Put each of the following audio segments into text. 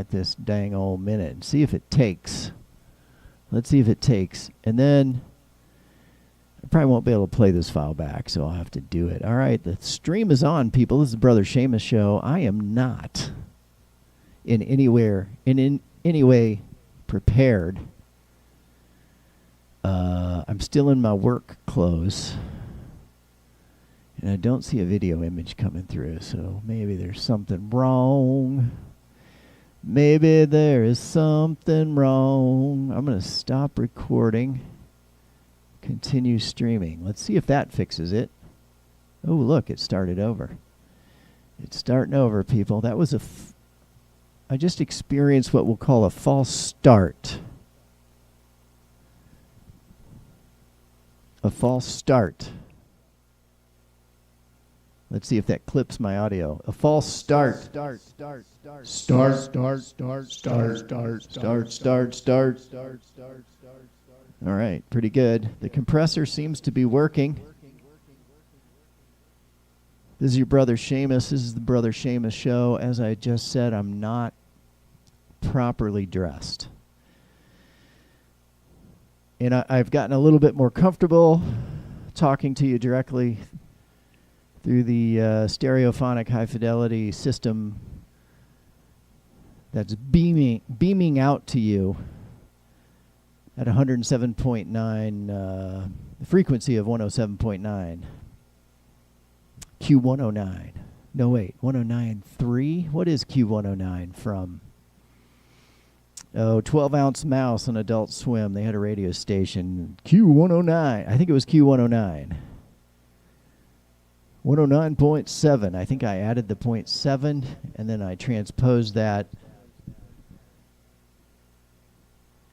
at this dang old minute and see if it takes. Let's see if it takes. And then I probably won't be able to play this file back, so I'll have to do it. All right, the stream is on, people. This is the Brother Seamus Show. I am not in any way prepared. I'm still in my work clothes. And I don't see a video image coming through, so maybe there's something wrong. Maybe there is something wrong. I'm going to stop recording. Continue streaming. Let's see if that fixes it. Oh, look, it started over. It's starting over, people. That was I just experienced what we'll call a false start. A false start. Let's see if that clips my audio. A false start. All right, pretty good. The compressor seems to be working. This is your Brother Seamus. This is the Brother Seamus Show. As I just said, I'm not properly dressed. And I've gotten a little bit more comfortable talking to you directly through the stereophonic high-fidelity system that's beaming out to you at 107.9, the frequency of 107.9. Q109. No, wait, 109.3? What is Q109 from? Oh, 12-ounce mouse on Adult Swim. They had a radio station. Q109. I think it was Q109. 109.7. I think I added the 0.7, and then I transposed that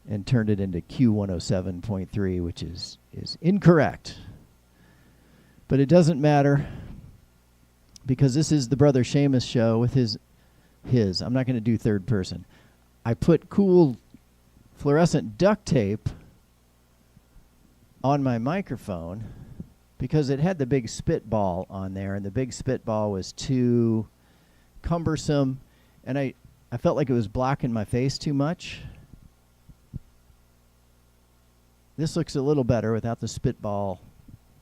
and turned it into Q107.3, which is incorrect. But it doesn't matter, because this is the Brother Seamus Show with his. I'm not going to do third person. I put cool fluorescent duct tape on my microphone because it had the big spitball on there, and the big spitball was too cumbersome, and I felt like it was blocking my face too much. This looks a little better without the spitball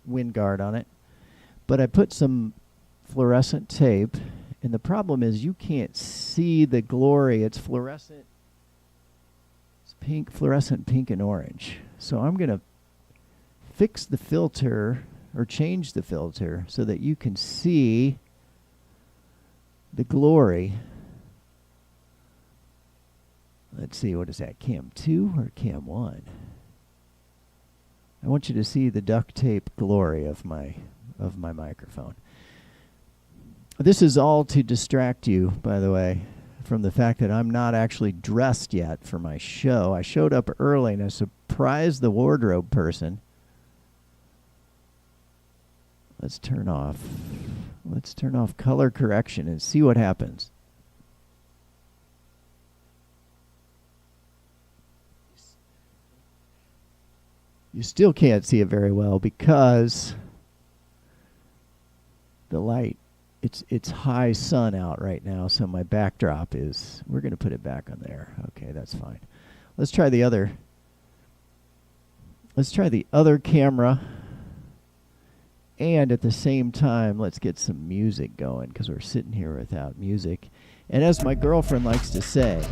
wind guard on it. But I put some fluorescent tape, and the problem is you can't see the glory. It's fluorescent. It's pink, fluorescent pink and orange. So I'm going to fix the filter or change the filter so that you can see the glory. Let's see, what is that, cam 2 or cam 1? I want you to see the duct tape glory of my microphone. This is all to distract you, by the way, from the fact that I'm not actually dressed yet for my show. I showed up early and I surprised the wardrobe person. Let's turn off color correction and see what happens. You still can't see it very well because the light, it's high sun out right now, so my backdrop is, we're going to put it back on there. Okay, that's fine. Let's try the other camera, and at the same time, let's get some music going because we're sitting here without music. And as my girlfriend likes to say,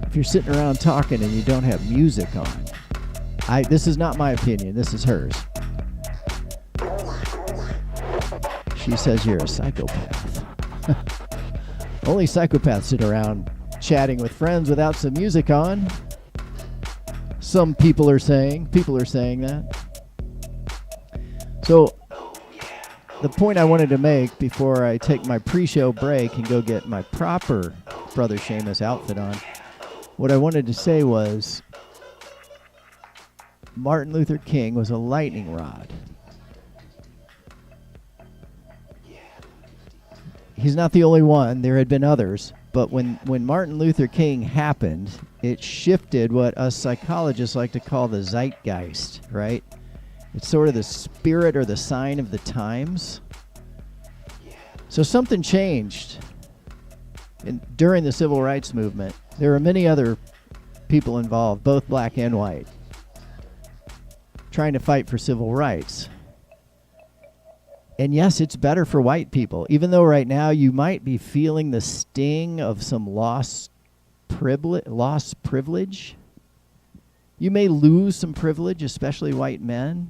if you're sitting around talking and you don't have music on, this is not my opinion, this is hers. She says you're a psychopath. Only psychopaths sit around chatting with friends without some music on. Some people are saying that. So the point I wanted to make before I take my pre-show break and go get my proper Brother Seamus outfit on, what I wanted to say was Martin Luther King was a lightning rod. He's not the only one. There had been others. But when Martin Luther King happened, it shifted what us psychologists like to call the zeitgeist, right? It's sort of the spirit or the sign of the times. So something changed. And during the civil rights movement, there were many other people involved, both black and white, trying to fight for civil rights. And yes, it's better for white people, even though right now you might be feeling the sting of some lost privilege. You may lose some privilege, especially white men.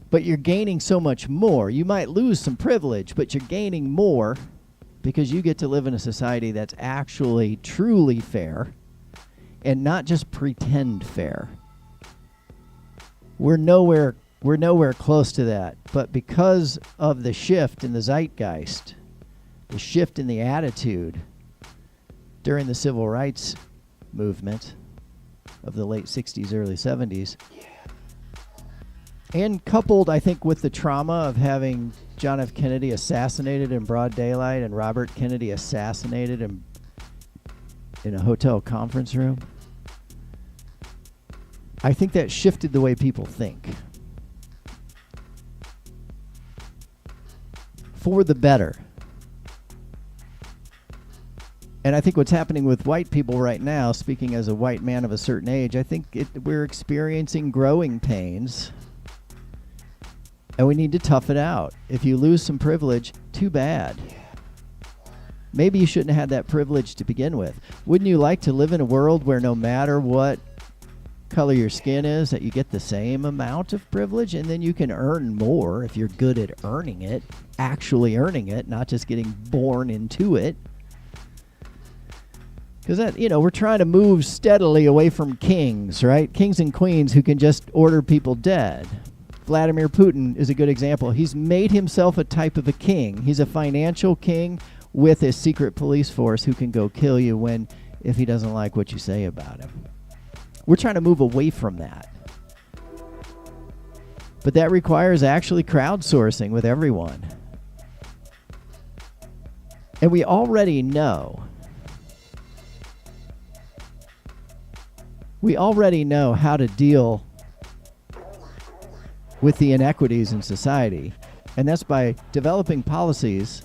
But you're gaining so much more. You might lose some privilege, but you're gaining more because you get to live in a society that's actually truly fair and not just pretend fair. We're nowhere close to that. But because of the shift in the zeitgeist, the shift in the attitude during the civil rights movement of the late 60s, early 70s, and coupled, I think, with the trauma of having John F. Kennedy assassinated in broad daylight and Robert Kennedy assassinated in a hotel conference room, I think that shifted the way people think. For the better. And I think what's happening with white people right now, speaking as a white man of a certain age, I think we're experiencing growing pains. And we need to tough it out. If you lose some privilege, too bad. Maybe you shouldn't have had that privilege to begin with. Wouldn't you like to live in a world where no matter what color your skin is, that you get the same amount of privilege, and then you can earn more if you're good at earning it, actually earning it, not just getting born into it? Because that, we're trying to move steadily away from kings, right? Kings and queens who can just order people dead. Vladimir Putin is a good example. He's made himself a type of a king. He's a financial king with a secret police force who can go kill you if he doesn't like what you say about him. We're trying to move away from that. But that requires actually crowdsourcing with everyone. And we already know. We already know how to deal with the inequities in society, and that's by developing policies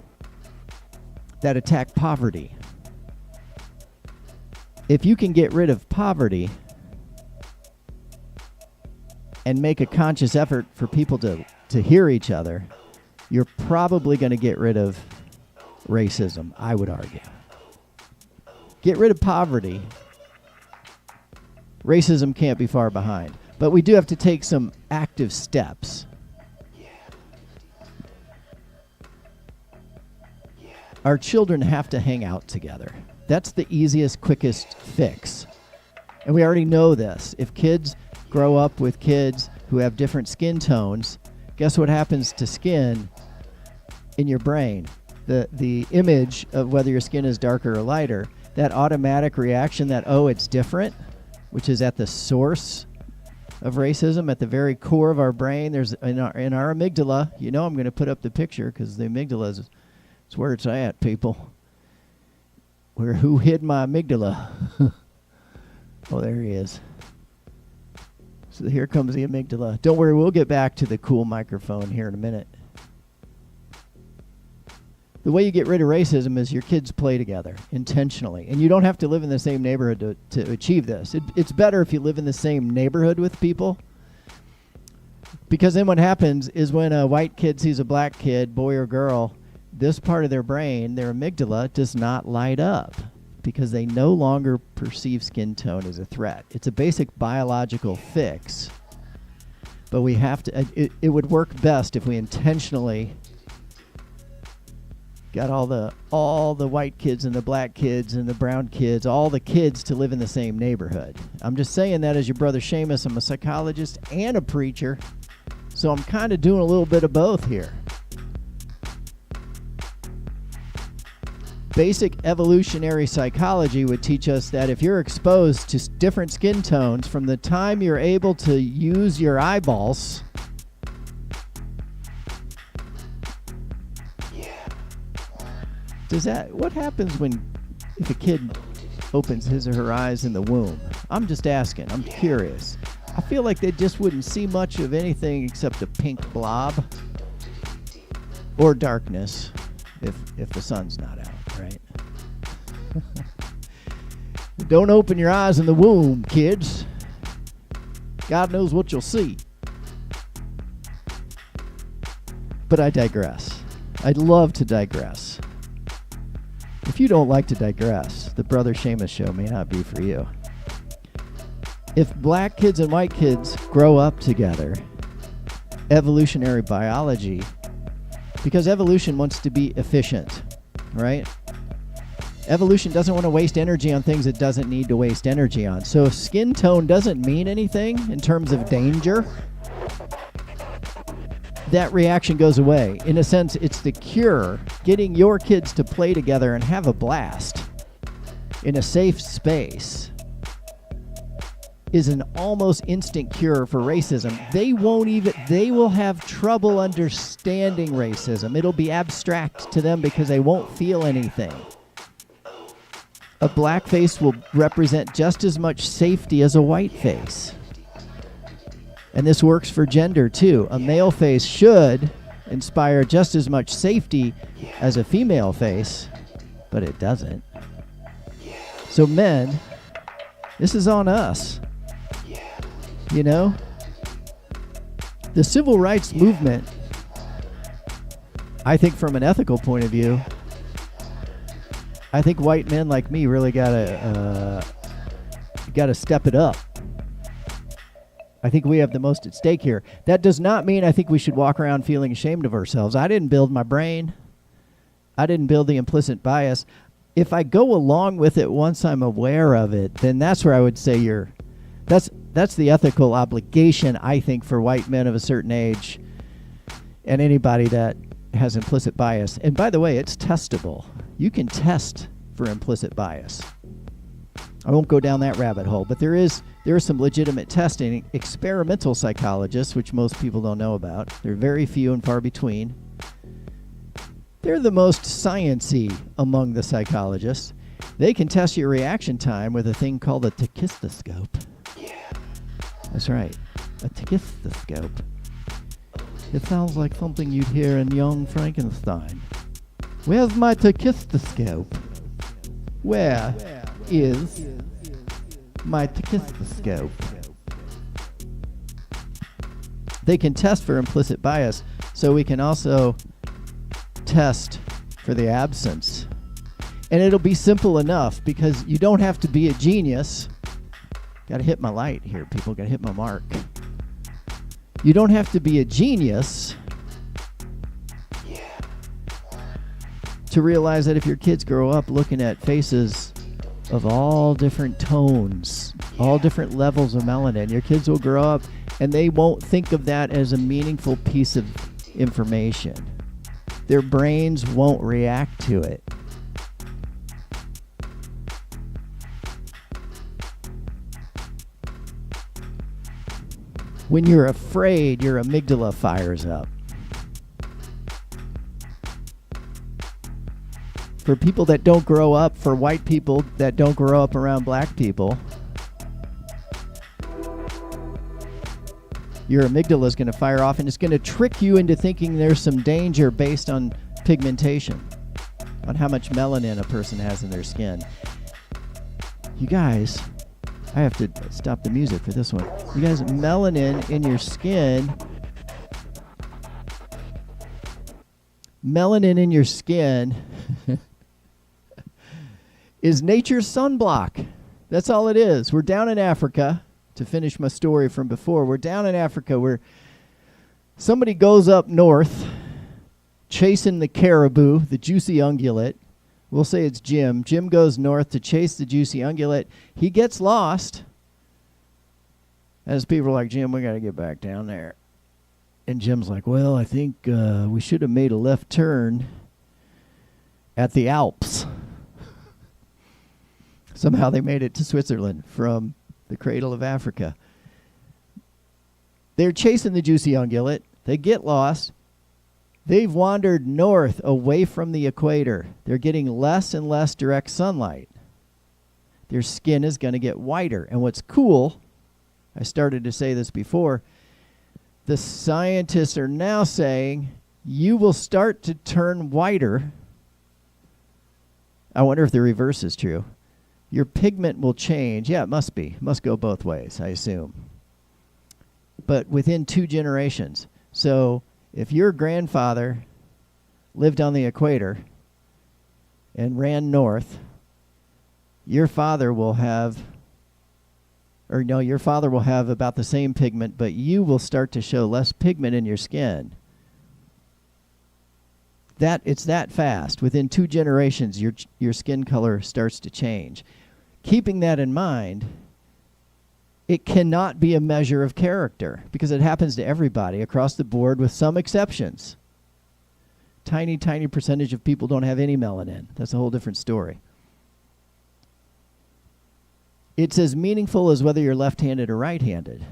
that attack poverty. If you can get rid of poverty and make a conscious effort for people to hear each other, you're probably going to get rid of racism, I would argue. Get rid of poverty. Racism can't be far behind. But we do have to take some active steps. Our children have to hang out together. That's the easiest, quickest fix. And we already know this. If kids grow up with kids who have different skin tones, guess what happens to skin in your brain? The image of whether your skin is darker or lighter, that automatic reaction that, oh, it's different, which is at the source of racism, at the very core of our brain. There's in our amygdala. I'm going to put up the picture because the amygdala is where it's at, people. Who hid my amygdala? Oh, there he is. So here comes the amygdala. Don't worry, we'll get back to the cool microphone here in a minute. The way you get rid of racism is your kids play together intentionally. And you don't have to live in the same neighborhood to achieve this. It's better if you live in the same neighborhood with people. Because then what happens is when a white kid sees a black kid, boy or girl, this part of their brain, their amygdala, does not light up because they no longer perceive skin tone as a threat. It's a basic biological fix. But we have to, it would work best if we intentionally got all the white kids and the black kids and the brown kids, all the kids to live in the same neighborhood. I'm just saying that as your brother Seamus. I'm a psychologist and a preacher, so I'm kind of doing a little bit of both here. Basic evolutionary psychology would teach us that if you're exposed to different skin tones from the time you're able to use your eyeballs, what happens if a kid opens his or her eyes in the womb? I'm just asking. I'm curious. I feel like they just wouldn't see much of anything except a pink blob or darkness. if the sun's not out, right? Don't open your eyes in the womb, kids. God knows what you'll see. But I digress. I'd love to digress. If you don't like to digress, the Brother Seamus Show may not be for you. If black kids and white kids grow up together, evolutionary biology, because evolution wants to be efficient, right? Evolution doesn't want to waste energy on things it doesn't need to waste energy on. So if skin tone doesn't mean anything in terms of danger, that reaction goes away. In a sense, it's the cure. Getting your kids to play together and have a blast in a safe space is an almost instant cure for racism. They will have trouble understanding racism. It'll be abstract to them because they won't feel anything. A black face will represent just as much safety as a white face. And this works for gender too. A male face should inspire just as much safety as a female face, but it doesn't. So men, this is on us. You know? The civil rights movement, I think from an ethical point of view, I think white men like me really gotta step it up. I think we have the most at stake here. That does not mean I think we should walk around feeling ashamed of ourselves. I didn't build my brain. I didn't build the implicit bias. If I go along with it once I'm aware of it, then that's where I would say that's the ethical obligation, I think, for white men of a certain age and anybody that has implicit bias. And by the way, it's testable. You can test for implicit bias. I won't go down that rabbit hole, but there is some legitimate testing. Experimental psychologists, which most people don't know about, they're very few and far between. They're the most science-y among the psychologists. They can test your reaction time with a thing called a tachistoscope. Yeah. That's right, a tachistoscope. It sounds like something you'd hear in Young Frankenstein. Where's my tachistoscope? Where is my tachistoscope? They can test for implicit bias, so we can also test for the absence. And it'll be simple enough because you don't have to be a genius. Gotta hit my light here, people. Gotta hit my mark. You don't have to be a genius to realize that if your kids grow up looking at faces of all different tones, all different levels of melanin, your kids will grow up and they won't think of that as a meaningful piece of information. Their brains won't react to it. When you're afraid, your amygdala fires up. For people that don't grow up, for white people that don't grow up around black people, your amygdala is going to fire off and it's going to trick you into thinking there's some danger based on pigmentation, on how much melanin a person has in their skin. You guys, I have to stop the music for this one. You guys, melanin in your skin, is nature's sunblock. That's all it is. We're down in Africa, to finish my story from before. We're down in Africa where somebody goes up north chasing the caribou, the juicy ungulate. We'll say it's Jim. Jim goes north to chase the juicy ungulate. He gets lost. As people are like, Jim, we got to get back down there. And Jim's like, well, I think we should have made a left turn at the Alps. Somehow they made it to Switzerland from the cradle of Africa. They're chasing the juicy ungulate. They get lost. They've wandered north away from the equator. They're getting less and less direct sunlight. Their skin is going to get whiter. And what's cool, I started to say this before, the scientists are now saying you will start to turn whiter I wonder if the reverse is true. Your pigment will change. Yeah, it must be. It must go both ways, I assume. But within 2 generations. So if your grandfather lived on the equator and ran north, your father will have about the same pigment, but you will start to show less pigment in your skin. It's that fast. Within 2 generations, your skin color starts to change. Keeping that in mind, it cannot be a measure of character because it happens to everybody across the board with some exceptions. Tiny, tiny percentage of people don't have any melanin. That's a whole different story. It's as meaningful as whether you're left-handed or right-handed.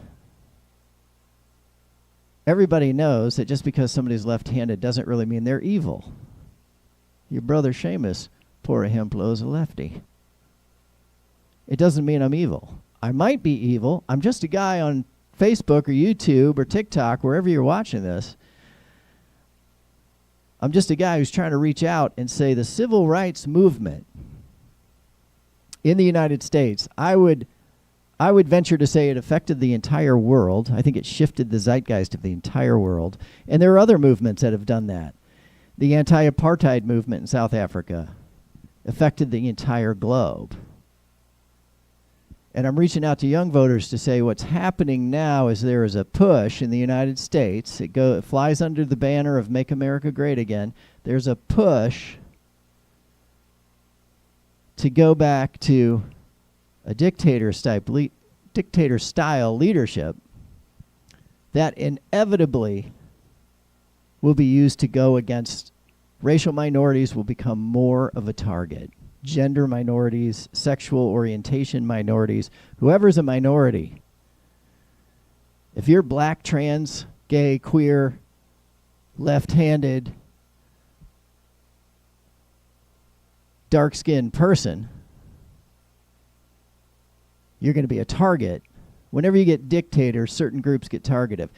Everybody knows that just because somebody's left-handed doesn't really mean they're evil. Your brother Seamus, por ejemplo, is a lefty. It doesn't mean I'm evil. I might be evil. I'm just a guy on Facebook or YouTube or TikTok, wherever you're watching this. I'm just a guy who's trying to reach out and say the civil rights movement in the United States, I would venture to say it affected the entire world. I think it shifted the zeitgeist of the entire world. And there are other movements that have done that. The anti-apartheid movement in South Africa affected the entire globe. And I'm reaching out to young voters to say what's happening now is there is a push in the United States. It flies under the banner of Make America Great Again. There's a push to go back to a dictator-style leadership that inevitably will be used to go against racial minorities will become more of a target. Gender minorities, sexual orientation minorities, whoever's a minority. If you're black, trans, gay, queer, left-handed, dark-skinned person, you're going to be a target. Whenever you get dictators, certain groups get targeted.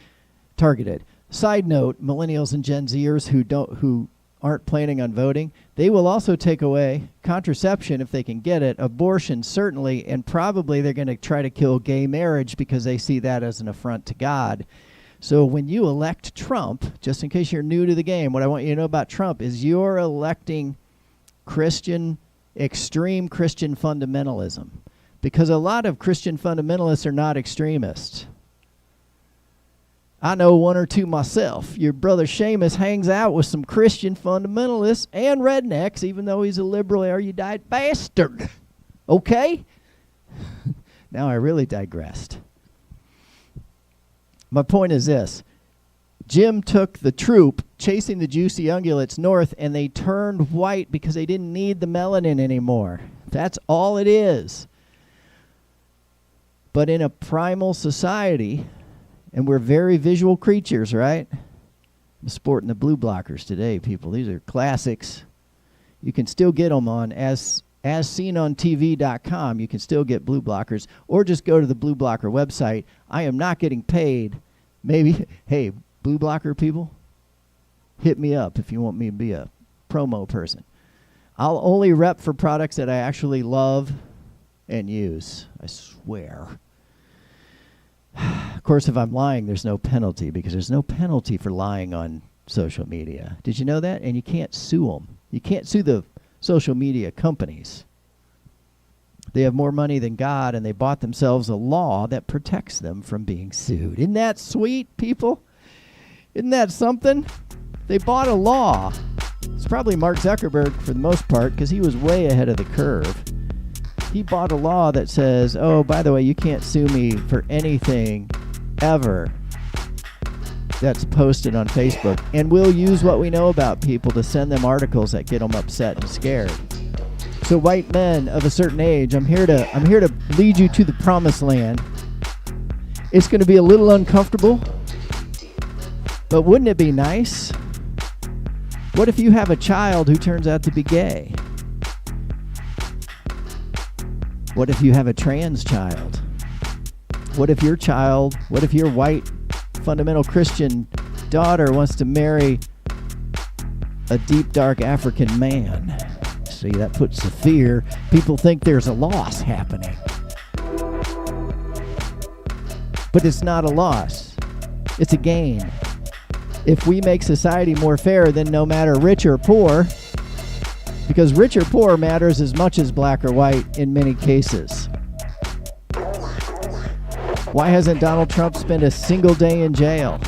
Side note, millennials and Gen Zers who aren't planning on voting, they will also take away contraception if they can get it, abortion certainly, and probably they're going to try to kill gay marriage because they see that as an affront to God. So when you elect Trump, just in case you're new to the game, what I want you to know about Trump is you're electing extreme Christian fundamentalism. Because a lot of Christian fundamentalists are not extremists. I know 1 or 2 myself. Your brother Seamus hangs out with some Christian fundamentalists and rednecks, even though he's a liberal erudite bastard. Okay? Now I really digressed. My point is this. Jim took the troop chasing the juicy ungulates north, and they turned white because they didn't need the melanin anymore. That's all it is. But in a primal society, and we're very visual creatures, right? I'm sporting the blue blockers today, people. These are classics. You can still get them on asseenontv.com. You can still get blue blockers, or just go to the blue blocker website. I am not getting paid. Maybe, hey, blue blocker people, hit me up if you want me to be a promo person. I'll only rep for products that I actually love and use. I swear. Of course, if I'm lying, there's no penalty, because there's no penalty for lying on social media. Did you know that? And you can't sue them. You can't sue the social media companies. They have more money than God, and they bought themselves a law that protects them from being sued. Isn't that sweet, people? Isn't that something? They bought a law. It's probably Mark Zuckerberg for the most part, because he was way ahead of the curve. He bought a law that says, oh, by the way, you can't sue me for anything ever that's posted on Facebook. And we'll use what we know about people to send them articles that get them upset and scared. So white men of a certain age, I'm here to lead you to the promised land. It's going to be a little uncomfortable, but wouldn't it be nice? What if you have a child who turns out to be gay? What if you have a trans child? What if your white fundamental Christian daughter wants to marry a deep, dark African man? See, that puts the fear. People think there's a loss happening. But it's not a loss. It's a gain. If we make society more fair, then no matter rich or poor, because rich or poor matters as much as black or white in many cases. Why hasn't Donald Trump spent a single day in jail?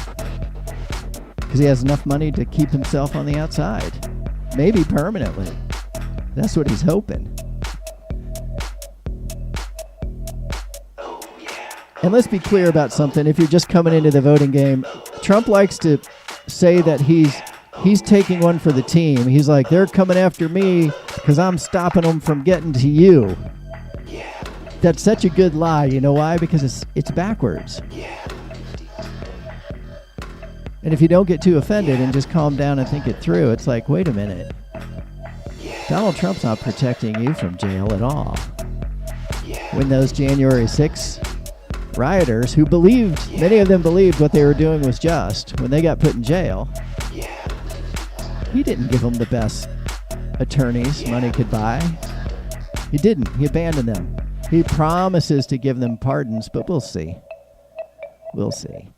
Because he has enough money to keep himself on the outside. Maybe permanently. That's what he's hoping. And let's be clear about something. If you're just coming into the voting game, Trump likes to say that he's taking one for the team. He's like, they're coming after me because I'm stopping them from getting to you. That's such a good lie. You know why? Because it's backwards. And if you don't get too offended and just calm down and think it through, it's like, wait a minute. Donald Trump's not protecting you from jail at all. When those January 6th rioters who believed, many of them believed what they were doing was just, when they got put in jail, he didn't give them the best attorneys money could buy. He didn't. He abandoned them. He promises to give them pardons, but we'll see. We'll see.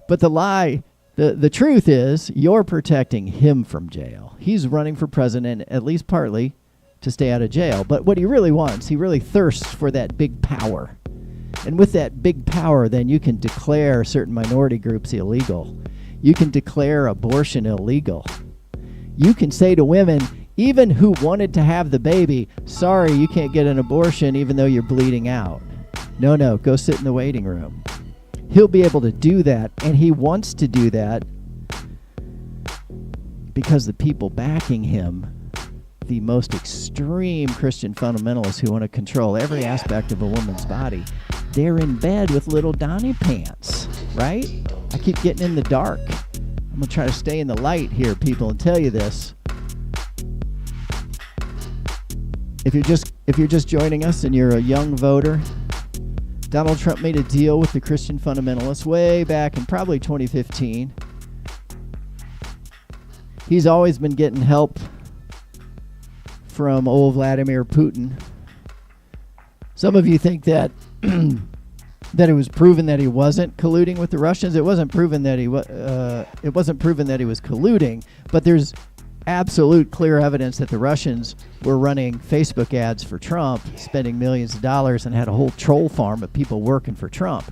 But the lie, the truth is, you're protecting him from jail. He's running for president, at least partly, to stay out of jail. But what he really wants, he really thirsts for that big power. And with that big power, then you can declare certain minority groups illegal. You can declare abortion illegal. You can say to women, even who wanted to have the baby, sorry, you can't get an abortion even though you're bleeding out. No, go sit in the waiting room. He'll be able to do that, and he wants to do that because the people backing him, the most extreme Christian fundamentalists who want to control every aspect of a woman's body, they're in bed with little Donnie pants, right? I keep getting in the dark. I'm going to try to stay in the light here, people, and tell you this. If you're just joining us and you're a young voter, Donald Trump made a deal with the Christian fundamentalists way back in probably 2015. He's always been getting help from old Vladimir Putin. Some of you think that that it was proven that he wasn't colluding with the Russians. It wasn't proven that he was colluding, but there's absolute clear evidence that the Russians were running Facebook ads for Trump, spending millions of dollars, and had a whole troll farm of people working for Trump.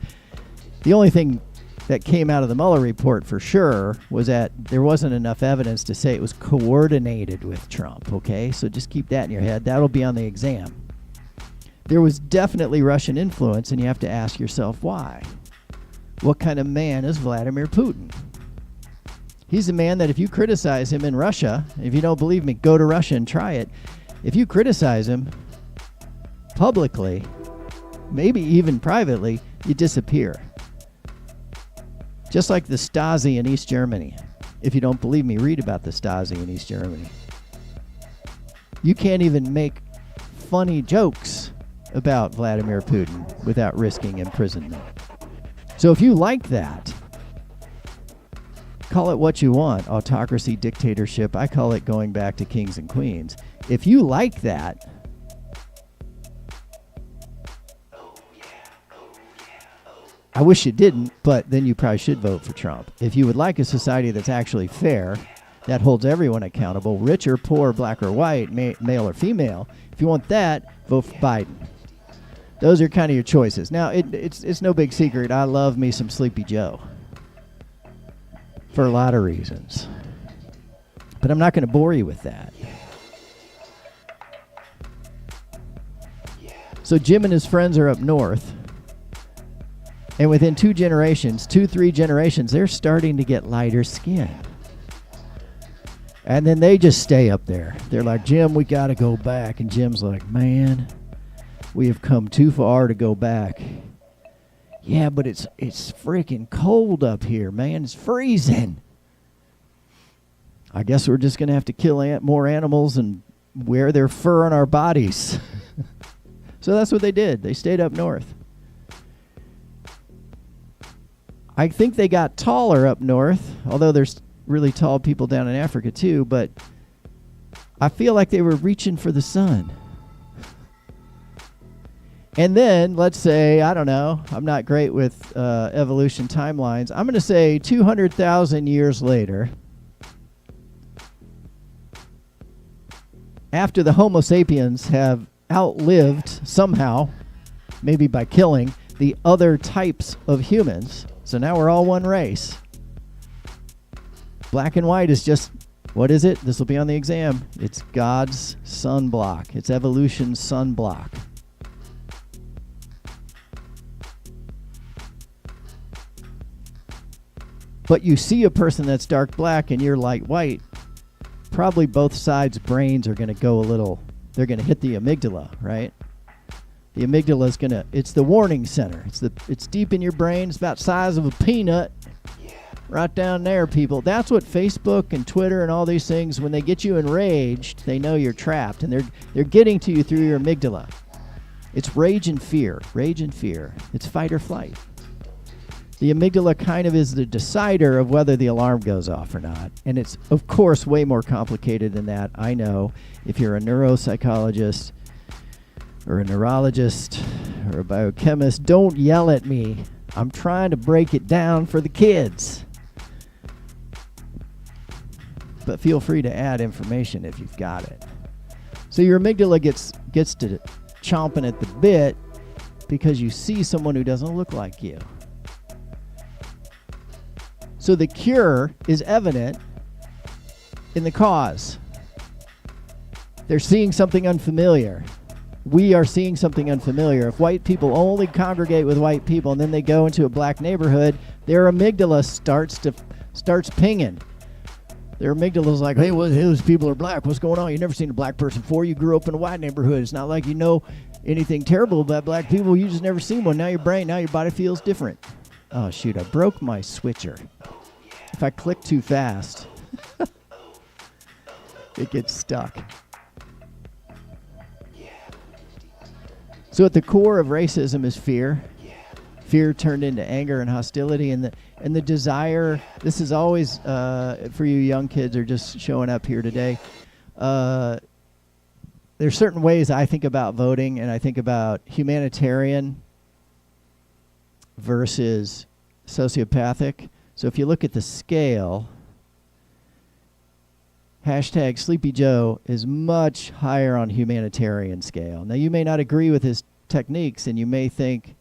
The only thing that came out of the Mueller report for sure was that there wasn't enough evidence to say it was coordinated with Trump, okay? So just keep that in your head. That'll be on the exam. There was definitely Russian influence, and you have to ask yourself why. What kind of man is Vladimir Putin? He's a man that if you criticize him in Russia, if you don't believe me, go to Russia and try it. If you criticize him publicly, maybe even privately, you disappear. Just like the Stasi in East Germany. If you don't believe me, read about the Stasi in East Germany. You can't even make funny jokes about Vladimir Putin without risking imprisonment. So if you like that, call it what you want, autocracy, dictatorship. I call it going back to kings and queens. If you like that, I wish you didn't, but then you probably should vote for Trump. If you would like a society that's actually fair, that holds everyone accountable, rich or poor, black or white, male or female, if you want that, vote for Biden. Those are kind of your choices. Now, it's no big secret. I love me some Sleepy Joe for a lot of reasons. But I'm not going to bore you with that. So Jim and his friends are up north. And within 3 generations, they're starting to get lighter skin. And then they just stay up there. They're like, Jim, we got to go back. And Jim's like, man, we have come too far to go back. Yeah, but it's freaking cold up here, man. It's freezing. I guess we're just going to have to kill more animals and wear their fur on our bodies. So that's what they did. They stayed up north. I think they got taller up north, although there's really tall people down in Africa too, but I feel like they were reaching for the sun. And then, let's say, I don't know, I'm not great with evolution timelines. I'm going to say 200,000 years later, after the Homo sapiens have outlived somehow, maybe by killing, the other types of humans, so now we're all one race. Black and white is just, what is it? This will be on the exam. It's God's sunblock. It's evolution's sunblock. But you see a person that's dark black and you're light white, probably both sides' brains are going to go a little, they're going to hit the amygdala, right? The amygdala is going to, it's the warning center. It's deep in your brain. It's about the size of a peanut. Right down there, people. That's what Facebook and Twitter and all these things, when they get you enraged, they know you're trapped, and they're getting to you through your amygdala. It's rage and fear. Rage and fear. It's fight or flight. The amygdala kind of is the decider of whether the alarm goes off or not. And it's, of course, way more complicated than that. I know. If you're a neuropsychologist or a neurologist or a biochemist, don't yell at me. I'm trying to break it down for the kids. But feel free to add information if you've got it. So your amygdala gets to chomping at the bit because you see someone who doesn't look like you. So the cure is evident in the cause. They're seeing something unfamiliar. We are seeing something unfamiliar. If white people only congregate with white people and then they go into a black neighborhood, their amygdala starts pinging. Their amygdala's like, hey, those people are black. What's going on? You've never seen a black person before. You grew up in a white neighborhood. It's not like you know anything terrible about black people. You just never seen one. Now your body feels different. Oh, shoot, I broke my switcher. If I click too fast, it gets stuck. So at the core of racism is fear. Fear turned into anger and hostility, and the desire. This is always for you young kids or just showing up here today. There's certain ways I think about voting, and I think about humanitarian versus sociopathic. So if you look at the scale, hashtag Sleepy Joe is much higher on humanitarian scale. Now you may not agree with his techniques, and you may think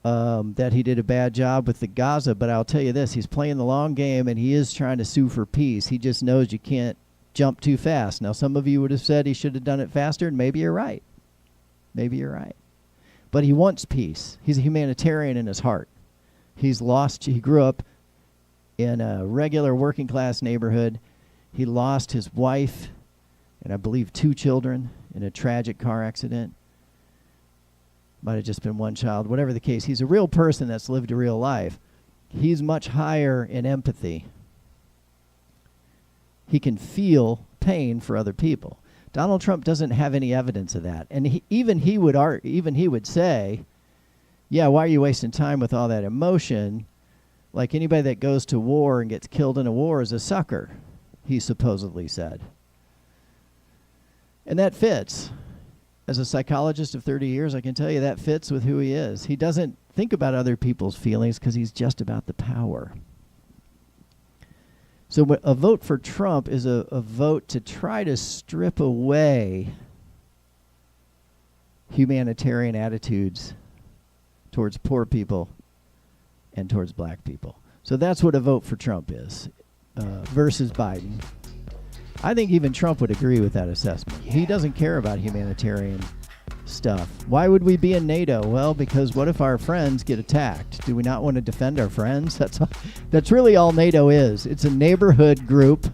that he did a bad job with the Gaza, but I'll tell you this, he's playing the long game, and he is trying to sue for peace. He just knows you can't jump too fast. Now some of you would have said he should have done it faster, and maybe you're right. Maybe you're right. But he wants peace. He's a humanitarian in his heart. He grew up in a regular working class neighborhood. He lost his wife and I believe 2 children in a tragic car accident. Might have just been one child. Whatever the case, he's a real person that's lived a real life. He's much higher in empathy. He can feel pain for other people. Donald Trump doesn't have any evidence of that. And even he would say, yeah, why are you wasting time with all that emotion? Like anybody that goes to war and gets killed in a war is a sucker, he supposedly said. And that fits. As a psychologist of 30 years, I can tell you that fits with who he is. He doesn't think about other people's feelings because he's just about the power. So a vote for Trump is a vote to try to strip away humanitarian attitudes towards poor people and towards black people. So that's what a vote for Trump is versus Biden. I think even Trump would agree with that assessment. He doesn't care about humanitarian stuff. Why would we be in NATO? Well, because what if our friends get attacked? Do we not want to defend our friends? That's really all NATO is. It's a neighborhood group.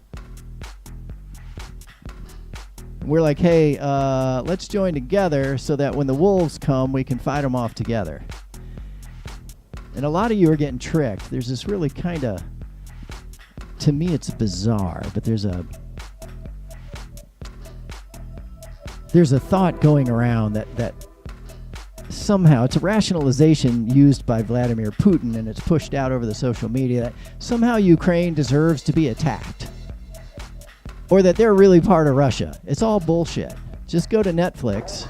We're like, hey, let's join together so that when the wolves come, we can fight them off together. And a lot of you are getting tricked. There's this really kind of, to me it's bizarre, but there's a thought going around that somehow, it's a rationalization used by Vladimir Putin, and it's pushed out over the social media, that somehow Ukraine deserves to be attacked. or that they're really part of Russia. It's all bullshit. Just go to Netflix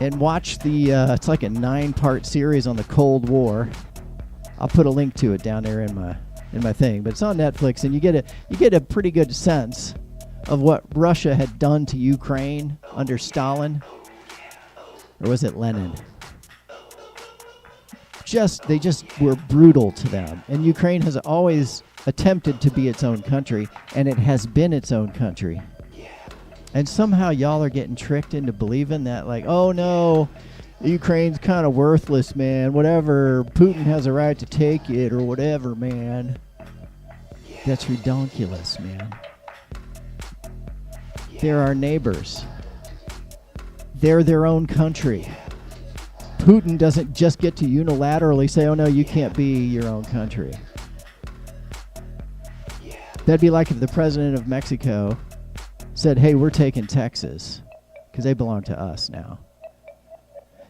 and watch the, it's like a 9-part series on the Cold War. I'll put a link to it down there in my thing, but it's on Netflix, and you get a pretty good sense of what Russia had done to Ukraine under Stalin, or was it Lenin? They just were brutal to them, and Ukraine has always attempted to be its own country, and it has been its own country. And somehow y'all are getting tricked into believing that, like, oh no, Ukraine's kind of worthless, man. Whatever, Putin has a right to take it or whatever, man. That's redonkulous, man. They're our neighbors. They're their own country. Putin doesn't just get to unilaterally say, oh no, you can't be your own country. That'd be like if the president of Mexico said, hey, we're taking Texas because they belong to us now.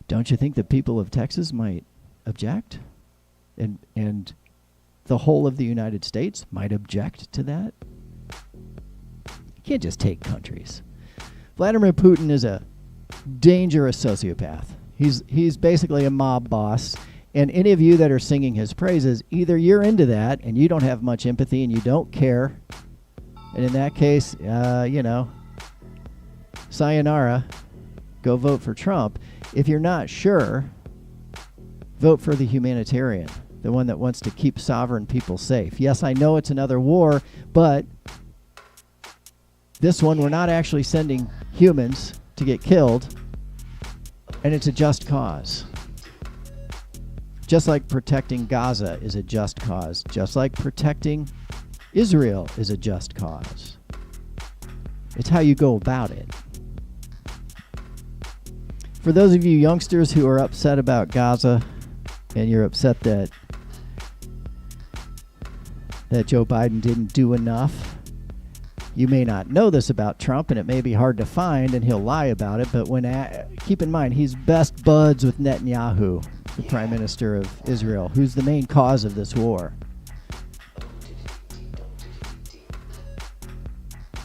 Don't you think the people of Texas might object? And the whole of the United States might object to that? You can't just take countries. Vladimir Putin is a dangerous sociopath. He's basically a mob boss. And any of you that are singing his praises, either you're into that and you don't have much empathy and you don't care. And in that case, sayonara, go vote for Trump. If you're not sure, vote for the humanitarian, the one that wants to keep sovereign people safe. Yes, I know it's another war, but this one we're not actually sending humans to get killed, and it's a just cause. Just like protecting Gaza is a just cause, just like protecting Israel is a just cause. It's how you go about it. For those of you youngsters who are upset about Gaza, and you're upset that Joe Biden didn't do enough, you may not know this about Trump, and it may be hard to find, and he'll lie about it, but keep in mind, he's best buds with Netanyahu, the Prime Minister of Israel, who's the main cause of this war.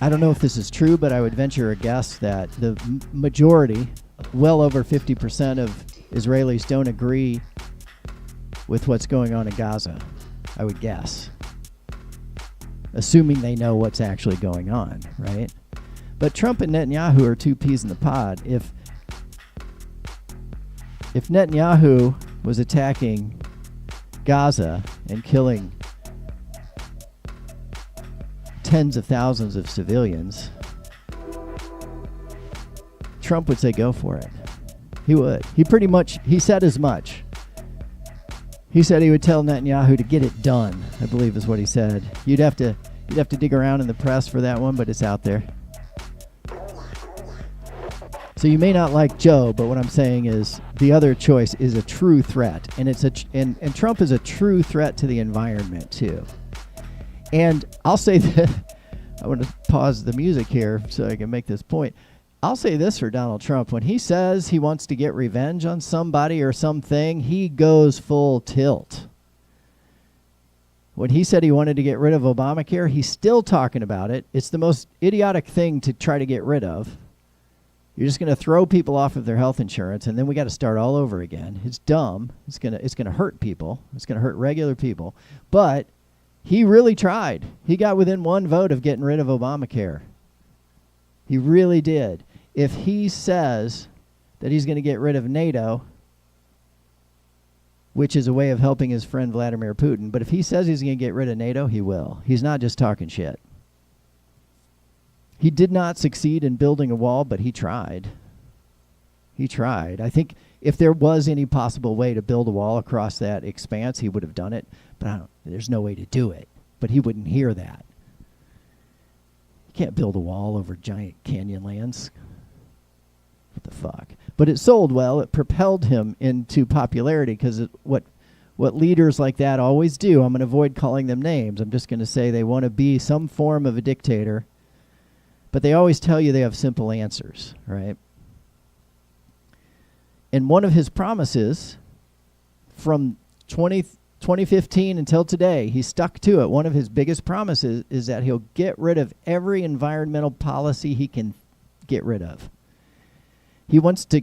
I don't know if this is true, but I would venture a guess that the majority, well over 50% of Israelis don't agree with what's going on in Gaza, I would guess. Assuming they know what's actually going on, right? But Trump and Netanyahu are two peas in the pod. If Netanyahu was attacking Gaza and killing tens of thousands of civilians, Trump would say go for it. He would. He said as much. He said he would tell Netanyahu to get it done, I believe is what he said. You'd have to dig around in the press for that one, but it's out there. So you may not like Joe, but what I'm saying is the other choice is a true threat, and and Trump is a true threat to the environment too. And I'll say that I want to pause the music here so I can make this point. I'll say this for Donald Trump. When he says he wants to get revenge on somebody or something, he goes full tilt. When he said he wanted to get rid of Obamacare, he's still talking about it. It's the most idiotic thing to try to get rid of. You're just going to throw people off of their health insurance, and then we got to start all over again. It's dumb. It's going to hurt people. It's going to hurt regular people. But he really tried. He got within one vote of getting rid of Obamacare. He really did. If he says that he's going to get rid of NATO, which is a way of helping his friend Vladimir Putin, but if he says he's going to get rid of NATO, he will. He's not just talking shit. He did not succeed in building a wall, but he tried. He tried. I think if there was any possible way to build a wall across that expanse, he would have done it, but there's no way to do it. But he wouldn't hear that. You can't build a wall over giant canyon lands. What the fuck? But it sold well. It propelled him into popularity because what leaders like that always do, I'm going to avoid calling them names. I'm just going to say they want to be some form of a dictator, but they always tell you they have simple answers, right? And one of his promises from 2015 until today, he stuck to it. One of his biggest promises is that he'll get rid of every environmental policy he can get rid of. He wants to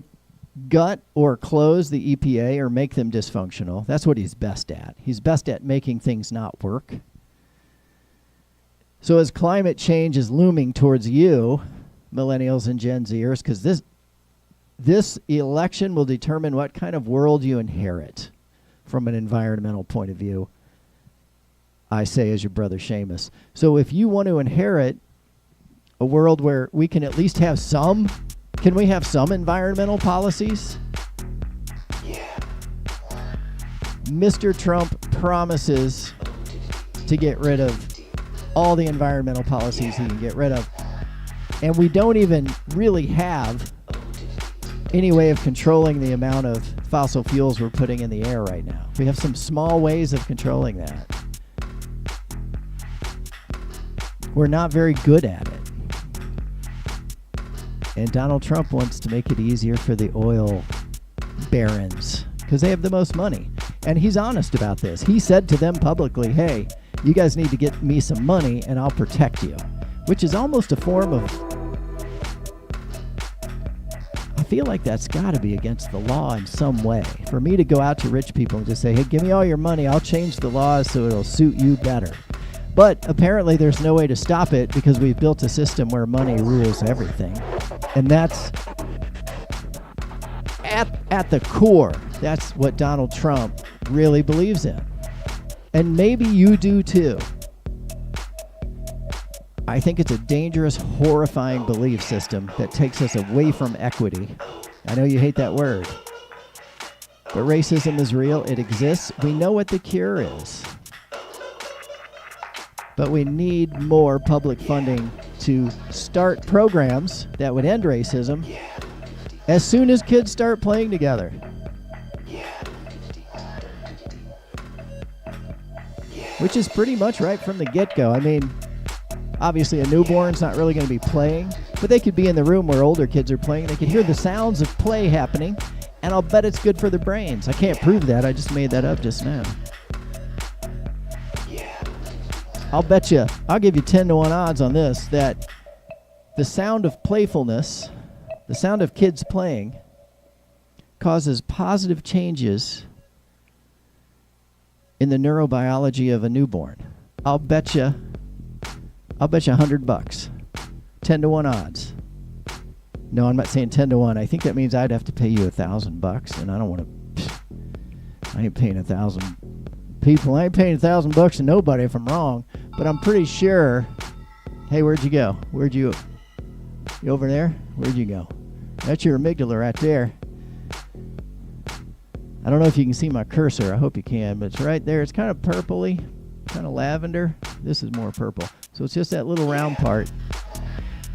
gut or close the EPA or make them dysfunctional. That's what he's best at. He's best at making things not work. So as climate change is looming towards you, millennials and Gen Zers, because this election will determine what kind of world you inherit from an environmental point of view, I say as your brother Seamus. So if you want to inherit a world where we can at least have some, can we have some environmental policies? Yeah. Mr. Trump promises to get rid of all the environmental policies he can get rid of. And we don't even really have any way of controlling the amount of fossil fuels we're putting in the air right now. We have some small ways of controlling that. We're not very good at it. And Donald Trump wants to make it easier for the oil barons because they have the most money. And he's honest about this. He said to them publicly, hey, you guys need to get me some money and I'll protect you, which is almost a form of, I feel like that's got to be against the law in some way. For me to go out to rich people and just say, hey, give me all your money, I'll change the laws so it'll suit you better. But apparently there's no way to stop it because we've built a system where money rules everything. And that's at the core, that's what Donald Trump really believes in. And maybe you do too. I think it's a dangerous, horrifying belief system that takes us away from equity. I know you hate that word. But racism is real. It exists. We know what the cure is. But we need more public funding to start programs that would end racism as soon as kids start playing together. Which is pretty much right from the get-go. I mean, obviously a newborn's not really going to be playing, but they could be in the room where older kids are playing. They could hear the sounds of play happening, and I'll bet it's good for their brains. I can't prove that. I just made that up just now. I'll bet you, I'll give you 10-1 odds on this, that the sound of playfulness, the sound of kids playing, causes positive changes in the neurobiology of a newborn. I'll bet you $100. 10-1 odds. No, I'm not saying 10-1. I think that means I'd have to pay you $1,000, and I don't want to. I ain't paying 1,000 people. I ain't paying $1,000 to nobody if I'm wrong. But I'm pretty sure. Hey, where'd you go? You over there? Where'd you go? That's your amygdala right there. I don't know if you can see my cursor. I hope you can, but it's right there. It's kind of purpley, kind of lavender. This is more purple. So it's just that little round part.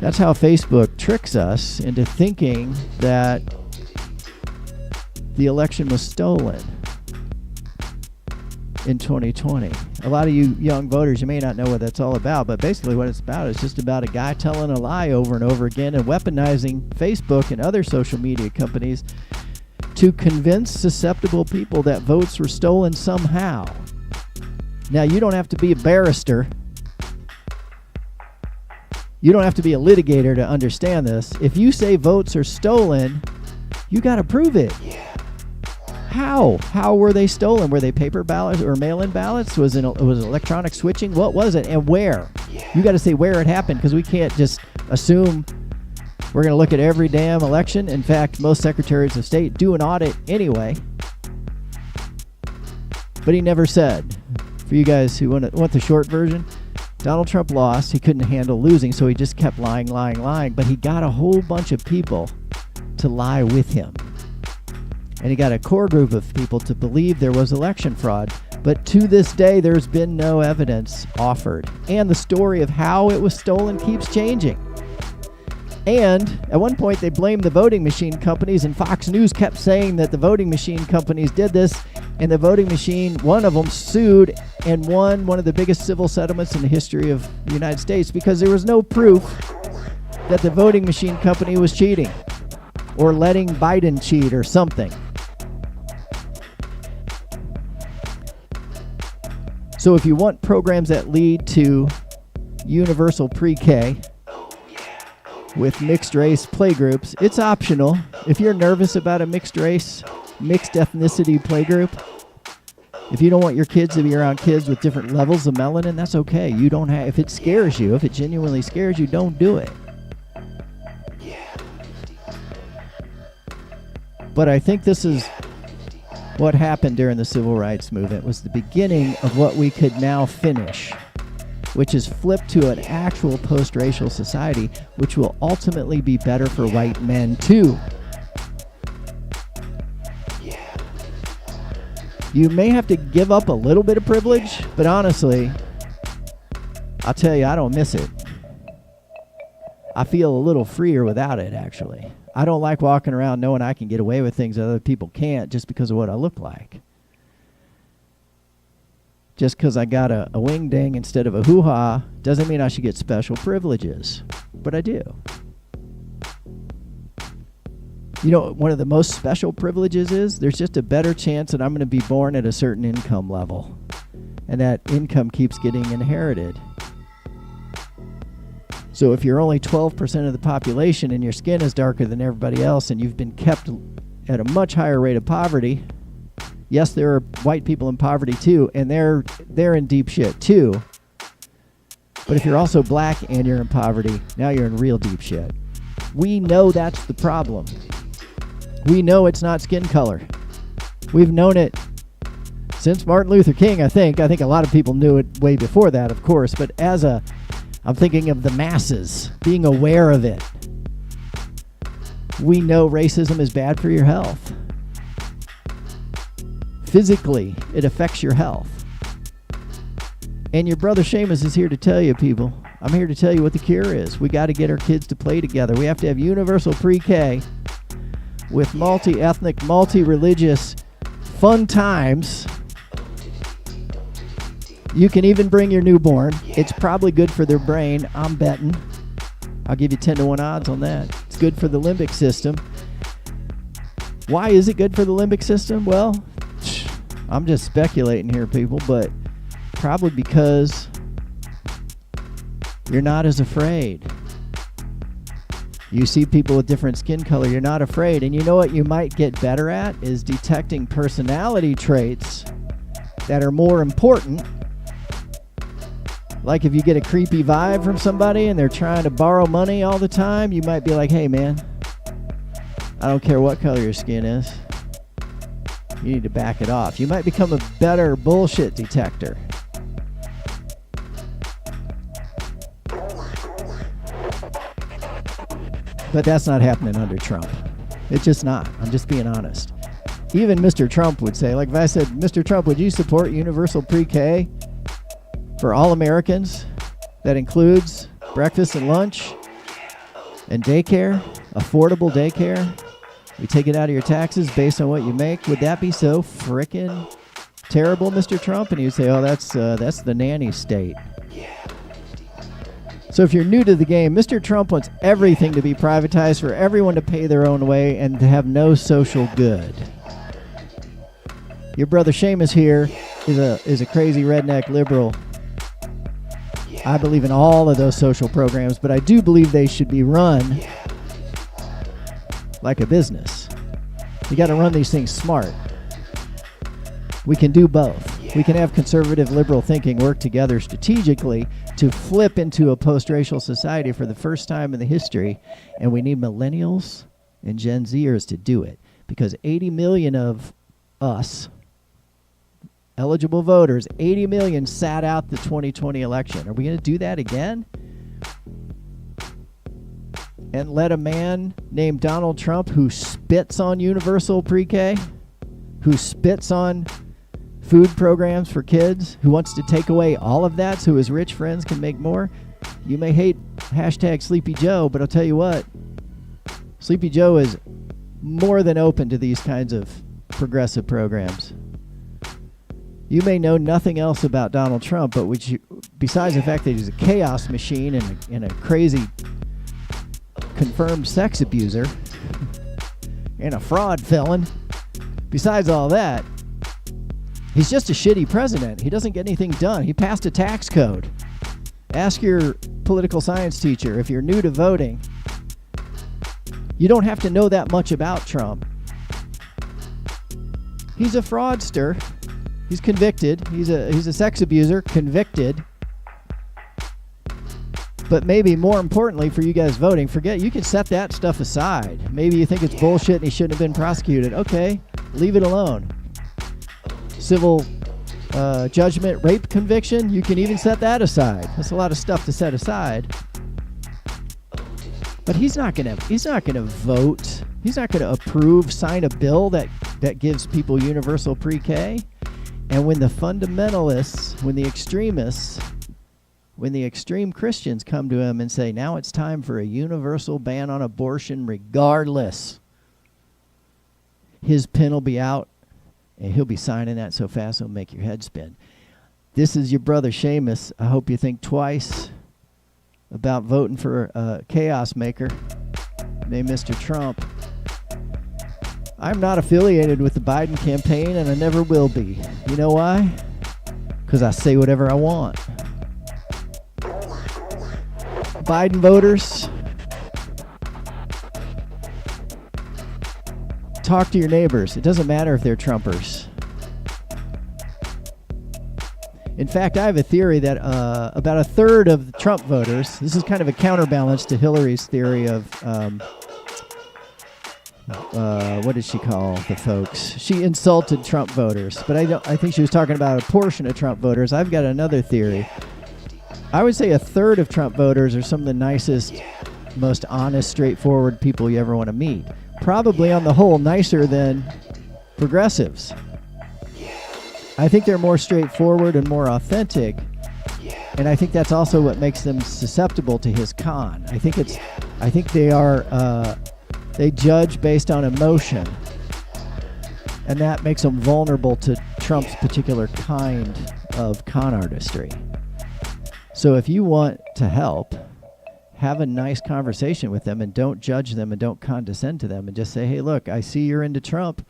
That's how Facebook tricks us into thinking that the election was stolen in 2020. A lot of you young voters, you may not know what that's all about, but basically what it's about is just about a guy telling a lie over and over again and weaponizing Facebook and other social media companies to convince susceptible people that votes were stolen somehow. Now, you don't have to be a barrister. You don't have to be a litigator to understand this. If you say votes are stolen, you got to prove it. How? How were they stolen? Were they paper ballots or mail-in ballots? Was it electronic switching? What was it and where? You got to say where it happened because we can't just assume we're going to look at every damn election. In fact, most secretaries of state do an audit anyway. But he never said. For you guys who want the short version, Donald Trump lost. He couldn't handle losing, so he just kept lying. But he got a whole bunch of people to lie with him. And he got a core group of people to believe there was election fraud. But to this day, there's been no evidence offered. And the story of how it was stolen keeps changing. And at one point, they blamed the voting machine companies, and Fox News kept saying that the voting machine companies did this. And the voting machine, one of them sued and won one of the biggest civil settlements in the history of the United States because there was no proof that the voting machine company was cheating or letting Biden cheat or something. So if you want programs that lead to universal pre-K with mixed race playgroups, it's optional. If you're nervous about a mixed race, mixed ethnicity playgroup, if you don't want your kids to be around kids with different levels of melanin, that's okay. You don't have, if it scares you, if it genuinely scares you, don't do it. But I think this is what happened during the civil rights movement, was the beginning of what we could now finish, which is flip to an actual post-racial society, which will ultimately be better for white men too. You may have to give up a little bit of privilege, but honestly, I'll tell you, I don't miss it. I feel a little freer without it, actually. I don't like walking around knowing I can get away with things that other people can't just because of what I look like. Just because I got a wing ding instead of a hoo-ha doesn't mean I should get special privileges, but I do. You know, one of the most special privileges is there's just a better chance that I'm going to be born at a certain income level, and that income keeps getting inherited. So if you're only 12% of the population and your skin is darker than everybody else and you've been kept at a much higher rate of poverty, yes, there are white people in poverty too, and they're in deep shit too. But if you're also black and you're in poverty, now you're in real deep shit. We know that's the problem. We know it's not skin color. We've known it since Martin Luther King, I think. I think a lot of people knew it way before that, of course, but I'm thinking of the masses being aware of it. We know racism is bad for your health. Physically, it affects your health. And your brother Seamus is here to tell you, people. I'm here to tell you what the cure is. We got to get our kids to play together. We have to have universal pre-K with multi-ethnic, multi-religious fun times. You can even bring your newborn. It's probably good for their brain, I'm betting. I'll give you 10-1 odds on that. It's good for the limbic system. Why is it good for the limbic system? Well, I'm just speculating here, people, but probably because you're not as afraid. You see people with different skin color, you're not afraid. And you know what you might get better at is detecting personality traits that are more important. Like if you get a creepy vibe from somebody and they're trying to borrow money all the time, you might be like, hey man, I don't care what color your skin is. You need to back it off. You might become a better bullshit detector. But that's not happening under Trump. It's just not. I'm just being honest. Even Mr. Trump would say, like if I said, Mr. Trump, would you support universal pre-K for all Americans? That includes breakfast and lunch and daycare, affordable daycare. We take it out of your taxes based on what you make. Would that be so frickin' terrible, Mr. Trump? And you'd say, oh, that's the nanny state. So if you're new to the game, Mr. Trump wants everything to be privatized, for everyone to pay their own way and to have no social good. Your brother Seamus here is a crazy redneck liberal. I believe in all of those social programs, but I do believe they should be run like a business. You got to run these things smart. We can do both. We can have conservative liberal thinking work together strategically to flip into a post-racial society for the first time in the history, and we need millennials and Gen Zers to do it, because 80 million of us eligible voters, 80 million sat out the 2020 election. Are we going to do that again? And let a man named Donald Trump, who spits on universal pre-K, who spits on food programs for kids, who wants to take away all of that so his rich friends can make more. You may hate hashtag Sleepy Joe, but I'll tell you what, Sleepy Joe is more than open to these kinds of progressive programs. You may know nothing else about Donald Trump, but besides the fact that he's a chaos machine and a crazy confirmed sex abuser and a fraud felon, besides all that, He's just a shitty president. He doesn't get anything done. He passed a tax code. Ask your political science teacher if you're new to voting. You don't have to know that much about Trump. He's a fraudster. He's convicted. He's a sex abuser, convicted. But maybe more importantly for you guys voting, you can set that stuff aside. Maybe you think it's bullshit and he shouldn't have been prosecuted. Okay, leave it alone. Civil judgment, rape conviction, you can even set that aside. That's a lot of stuff to set aside. But he's not gonna vote. He's not gonna sign a bill that gives people universal pre-K. And when the fundamentalists, when the extremists, when the extreme Christians come to him and say, now it's time for a universal ban on abortion regardless, his pen will be out and he'll be signing that so fast it'll make your head spin. This is your brother Seamus. I hope you think twice about voting for a chaos maker named Mr. Trump. I'm not affiliated with the Biden campaign and I never will be. You know why? Because I say whatever I want. Biden voters, talk to your neighbors. It doesn't matter if they're Trumpers. In fact, I have a theory that about a third of the Trump voters, this is kind of a counterbalance to Hillary's theory of, what did she call the folks? She insulted Trump voters, but I think she was talking about a portion of Trump voters. I've got another theory. I would say a third of Trump voters are some of the nicest, most honest, straightforward people you ever want to meet. Probably on the whole nicer than progressives. I think they're more straightforward and more authentic, and I think that's also what makes them susceptible to his con. I think they judge based on emotion, and that makes them vulnerable to Trump's particular kind of con artistry. So if you want to help, have a nice conversation with them and don't judge them and don't condescend to them and just say, hey, look, I see you're into Trump.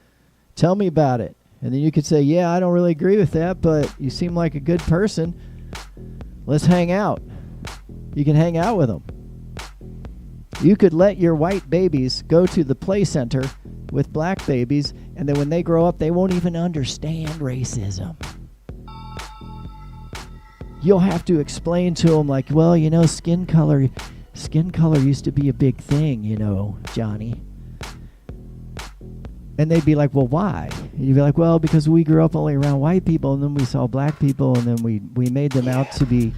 Tell me about it. And then you could say, yeah, I don't really agree with that, but you seem like a good person. Let's hang out. You can hang out with them. You could let your white babies go to the play center with black babies, and then when they grow up, they won't even understand racism. You'll have to explain to them, like, well, you know, skin color used to be a big thing, you know, Johnny. And they'd be like, well, why? And you'd be like, well, because we grew up only around white people, and then we saw black people, and then we made them out to be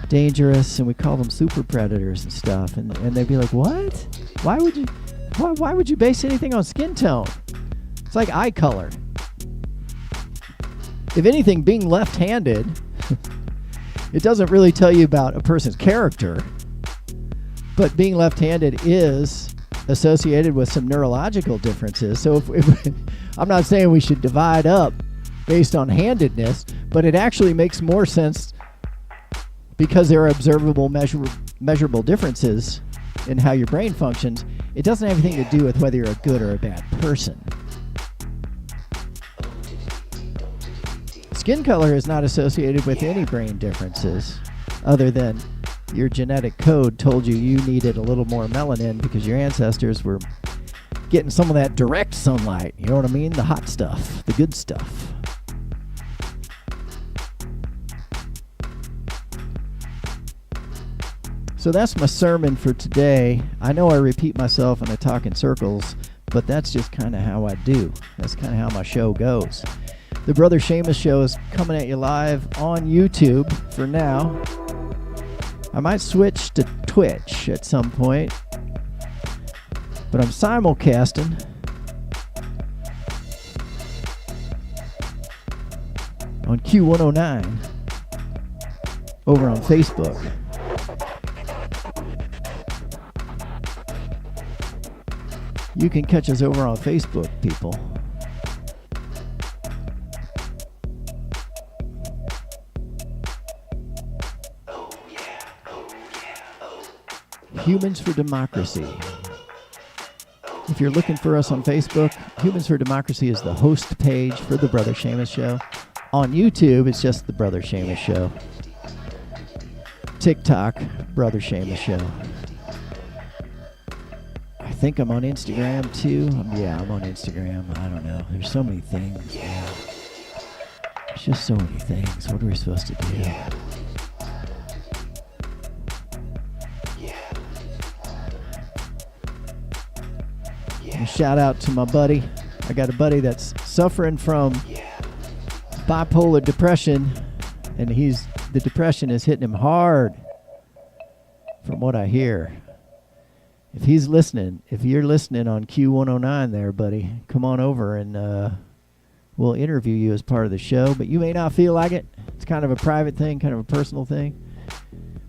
dangerous, and we call them super predators and stuff. And they'd be like, what? Why would you base anything on skin tone? It's like eye color. If anything, being left-handed, it doesn't really tell you about a person's character, but being left-handed is associated with some neurological differences. So if I'm not saying we should divide up based on handedness, but it actually makes more sense because there are observable, measurable differences in how your brain functions. It doesn't have anything to do with whether you're a good or a bad person. Skin color is not associated with any brain differences other than your genetic code told you needed a little more melanin because your ancestors were getting some of that direct sunlight. You know what I mean? The hot stuff, the good stuff. So that's my sermon for today. I know I repeat myself and I talk in circles, but that's just kind of how I do. That's kind of how my show goes. The Brother Seamus Show is coming at you live on YouTube for now. I might switch to Twitch at some point, but I'm simulcasting on Q109 over on Facebook. You can catch us over on Facebook, people. Humans for Democracy. If you're looking for us on Facebook, Humans for Democracy is the host page for the Brother Seamus Show. On YouTube, it's just the Brother Seamus Show. TikTok, Brother Seamus Show. I think I'm on Instagram too. Yeah, I'm on Instagram. I don't know. There's so many things. Man. There's just so many things. What are we supposed to do? And shout out to my buddy. I got a buddy that's suffering from bipolar depression, and the depression is hitting him hard, from what I hear. If he's listening, if you're listening on Q109 there, buddy, come on over and we'll interview you as part of the show. But you may not feel like it. It's kind of a private thing, kind of a personal thing.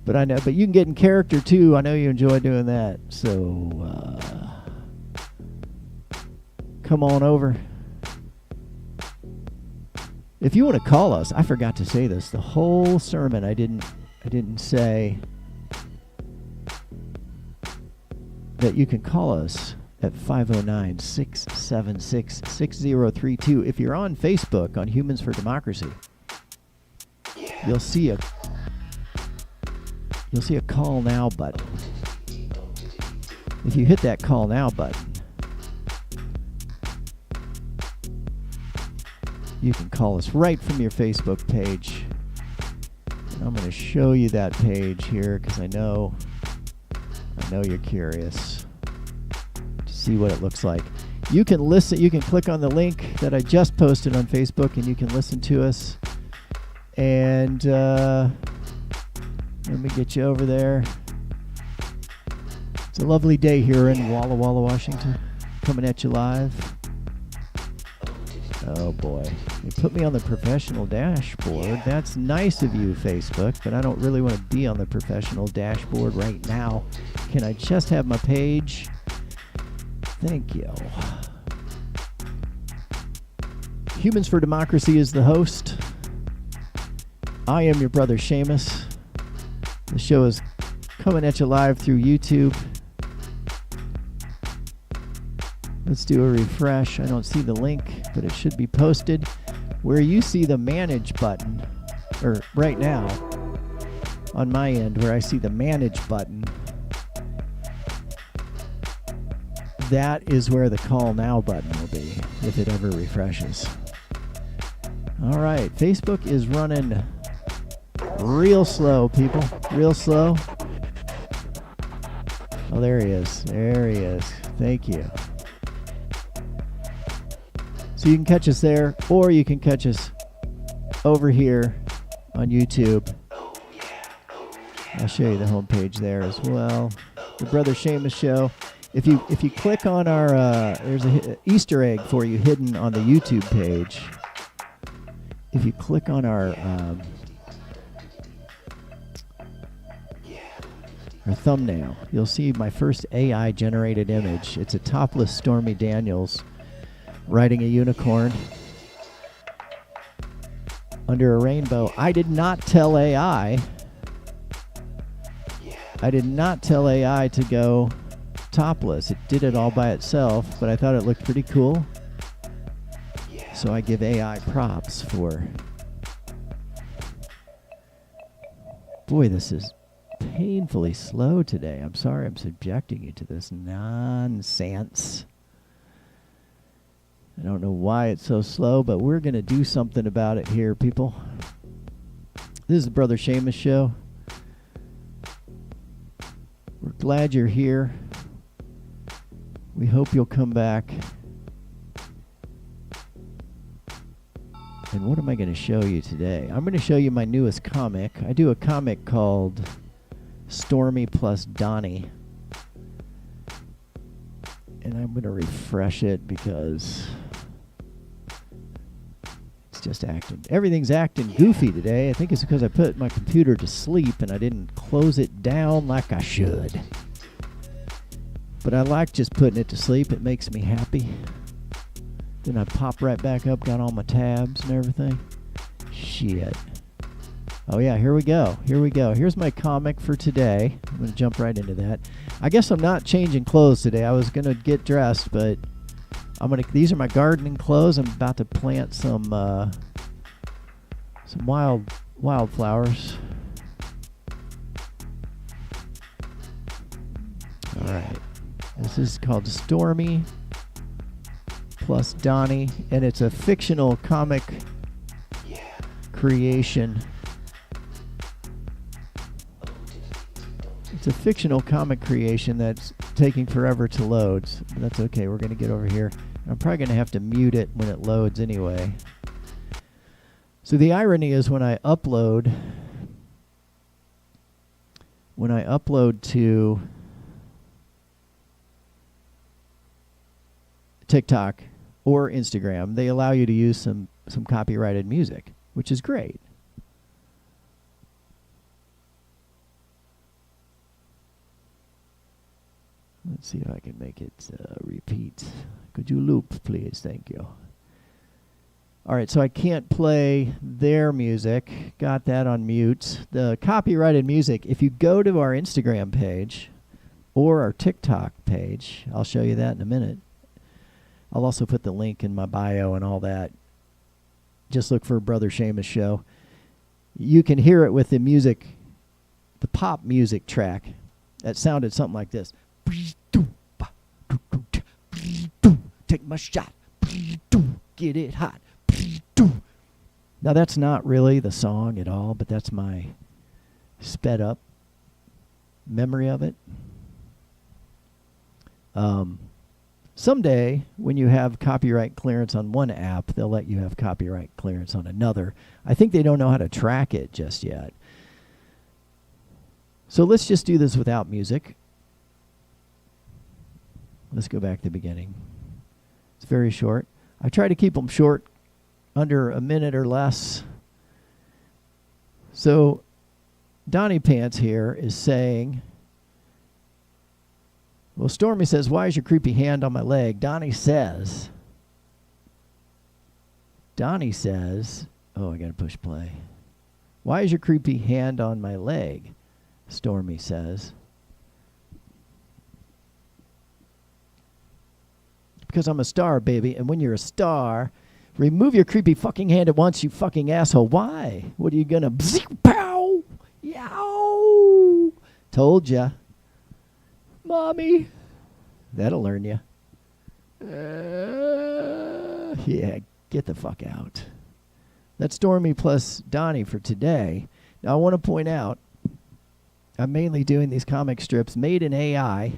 But I know, but you can get in character too. I know you enjoy doing that. So come on over. If you want to call us, I forgot to say this. The whole sermon I didn't say that you can call us at 509-676-6032. If you're on Facebook on Humans for Democracy, you'll see a call now button. If you hit that call now button, you can call us right from your Facebook page. And I'm going to show you that page here because I know you're curious to see what it looks like. You can listen. You can click on the link that I just posted on Facebook, and you can listen to us. And let me get you over there. It's a lovely day here in Walla Walla, Washington. Coming at you live. Oh boy, they put me on the professional dashboard. That's nice of you, Facebook, but I don't really want to be on the professional dashboard right now. Can I just have my page? Thank you. Humans for Democracy is the host. I am your brother Seamus. The show is coming at you live through YouTube. Let's do a refresh. I don't see the link, but it should be posted. Where you see the manage button, or right now, on my end, where I see the manage button, that is where the call now button will be, if it ever refreshes. All right, Facebook is running real slow, people. Real slow. Oh, there he is. There he is. Thank you. So you can catch us there, or you can catch us over here on YouTube. I'll show you the homepage there as well. The Brother Seamus Show. If you click on our, there's an Easter egg for you hidden on the YouTube page. If you click on our thumbnail, you'll see my first AI generated image. It's a topless Stormy Daniels riding a unicorn under a rainbow. I did not tell AI. I did not tell AI to go topless. It did it all by itself, but I thought it looked pretty cool. So I give AI props for... Boy, this is painfully slow today. I'm sorry I'm subjecting you to this nonsense. I don't know why it's so slow, but we're going to do something about it here, people. This is the Brother Seamus Show. We're glad you're here. We hope you'll come back. And what am I going to show you today? I'm going to show you my newest comic. I do a comic called Stormy plus Donnie. And I'm going to refresh it because it's just acting. Everything's acting goofy today. I think it's because I put my computer to sleep and I didn't close it down like I should. But I like just putting it to sleep. It makes me happy. Then I pop right back up, got all my tabs and everything. Shit. Oh yeah, here we go. Here we go. Here's my comic for today. I'm going to jump right into that. I guess I'm not changing clothes today. I was going to get dressed, but these are my gardening clothes. I'm about to plant some Some wildflowers. All right. This is called Stormy plus Donnie, and it's a fictional comic creation. It's a fictional comic creation that's taking forever to load. But that's okay. We're going to get over here. I'm probably going to have to mute it when it loads anyway. So the irony is when I upload to TikTok or Instagram, they allow you to use some copyrighted music, which is great. Let's see if I can make it repeat. Could you loop, please? Thank you. All right, so I can't play their music. Got that on mute. The copyrighted music, if you go to our Instagram page or our TikTok page, I'll show you that in a minute. I'll also put the link in my bio and all that. Just look for Brother Seamus Show. You can hear it with the music, the pop music track. That sounded something like this. Take my shot. Get it hot. Now that's not really the song at all, but that's my sped up memory of it. Someday, when you have copyright clearance on one app, they'll let you have copyright clearance on another. I think they don't know how to track it just yet. So let's just do this without music. Let's go back to the beginning. It's very short. I try to keep them short, under a minute or less. So Donnie Pants here is saying, well, Stormy says, why is your creepy hand on my leg? Donnie says, oh, I got to push play. Why is your creepy hand on my leg? Stormy says. Because I'm a star, baby, and when you're a star, remove your creepy fucking hand at once, you fucking asshole. Why? What are you gonna... Pow! Yow! Told ya. Mommy. That'll learn you. Yeah, get the fuck out. That's Stormy plus Donnie for today. Now, I want to point out, I'm mainly doing these comic strips made in AI.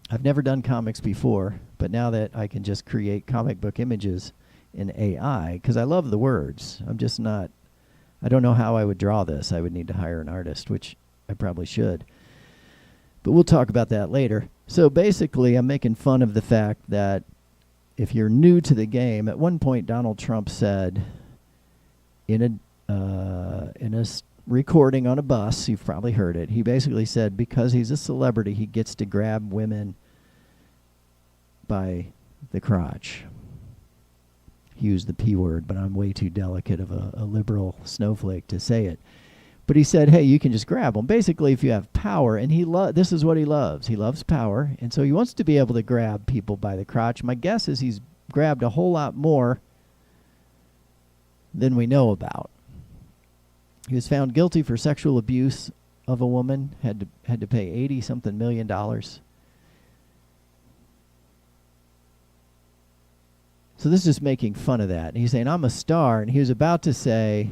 I've never done comics before, but now that I can just create comic book images in AI, because I love the words. I'm just not... I don't know how I would draw this. I would need to hire an artist, which I probably should. But we'll talk about that later. So basically, I'm making fun of the fact that if you're new to the game, at one point Donald Trump said in a recording on a bus, you've probably heard it, he basically said because he's a celebrity, he gets to grab women by the crotch. He used the P word, but I'm way too delicate of a liberal snowflake to say it. But he said, hey, you can just grab them. Basically, if you have power, and this is what he loves. He loves power, and so he wants to be able to grab people by the crotch. My guess is he's grabbed a whole lot more than we know about. He was found guilty for sexual abuse of a woman, had to pay $80-something million. So this is making fun of that. And he's saying, I'm a star. And he was about to say,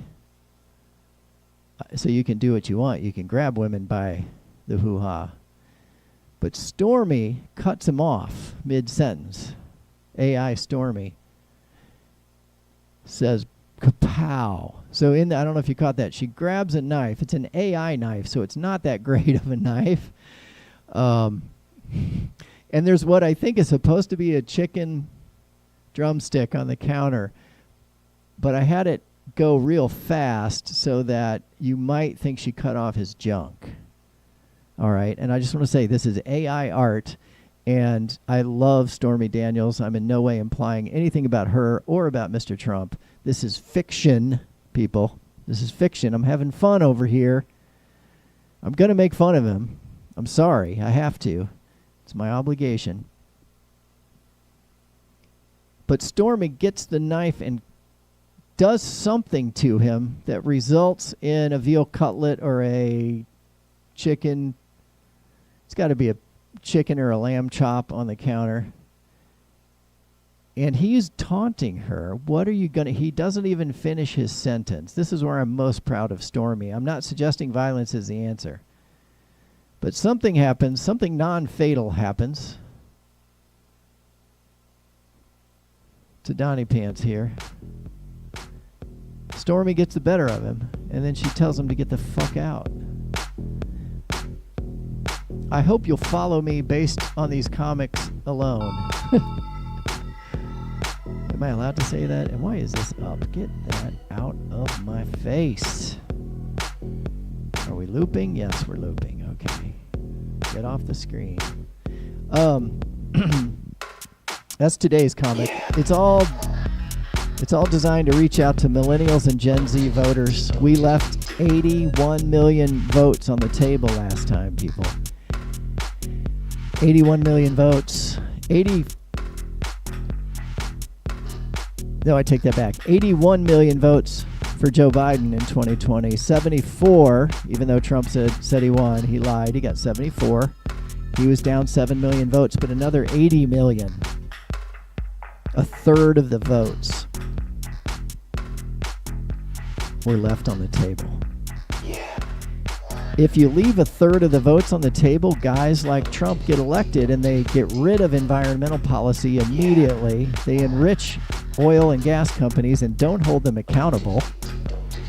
so you can do what you want. You can grab women by the hoo-ha. But Stormy cuts him off mid-sentence. AI Stormy says, kapow. So I don't know if you caught that. She grabs a knife. It's an AI knife, so it's not that great of a knife. And there's what I think is supposed to be a chicken drumstick on the counter. But I had it go real fast so that you might think she cut off his junk. All right. And I just want to say this is AI art. And I love Stormy Daniels. I'm in no way implying anything about her or about Mr. Trump. This is fiction, people. This is fiction. I'm having fun over here. I'm going to make fun of him. I'm sorry. I have to. It's my obligation. But Stormy gets the knife and does something to him that results in a veal cutlet or a chicken. It's got to be a chicken or a lamb chop on the counter. And he's taunting her. What are you going to... He doesn't even finish his sentence. This is where I'm most proud of Stormy. I'm not suggesting violence is the answer. But something happens. Something non-fatal happens to Donnie Pants here. Stormy gets the better of him. And then she tells him to get the fuck out. I hope you'll follow me based on these comics alone. Am I allowed to say that? And why is this up? Get that out of my face. Are we looping? Yes, we're looping. Okay. Get off the screen. That's today's comic. It's all designed to reach out to millennials and Gen Z voters. We left 81 million votes on the table last time, people. 81 million votes. No, I take that back. 81 million votes for Joe Biden in 2020. 74, even though Trump said he won, he lied. He got 74. He was down 7 million votes, but another 80 million. A third of the votes were left on the table. If you leave a third of the votes on the table, guys like Trump get elected and they get rid of environmental policy immediately. They enrich oil and gas companies and don't hold them accountable.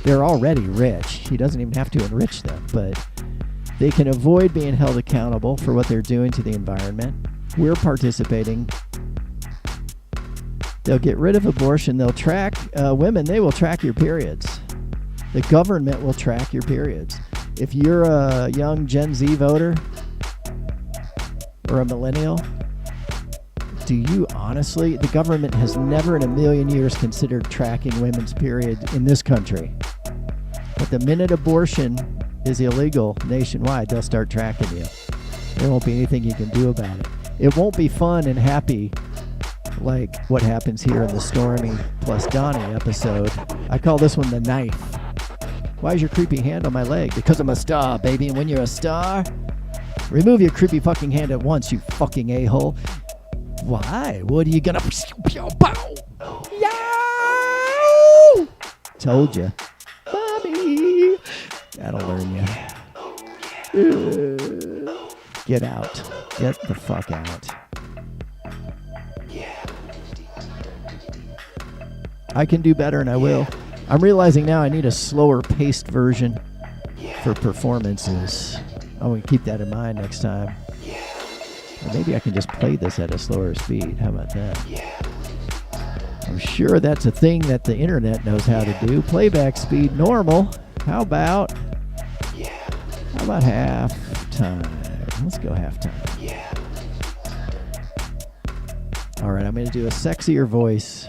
They're already rich. He doesn't even have to enrich them, but they can avoid being held accountable for what they're doing to the environment. We're participating. They'll get rid of abortion. They'll track women. They will track your periods. The government will track your periods. If you're a young Gen Z voter or a millennial, do you honestly... The government has never in a million years considered tracking women's period in this country. But the minute abortion is illegal nationwide, they'll start tracking you. There won't be anything you can do about it. It won't be fun and happy like what happens here in the Stormy plus Donnie episode. I call this one the knife. Why is your creepy hand on my leg? Because I'm a star, baby. And when you're a star, remove your creepy fucking hand at once, you fucking a-hole. Why? What are you gonna... Yow! Told you. Bobby! That'll learn you. Get out. Get the fuck out. I can do better and I will. I'm realizing now I need a slower paced version for performances. I'm going to keep that in mind next time. Or maybe I can just play this at a slower speed. How about that? I'm sure that's a thing that the internet knows how to do. Playback speed normal. How about half time? Let's go half time. All right, I'm going to do a sexier voice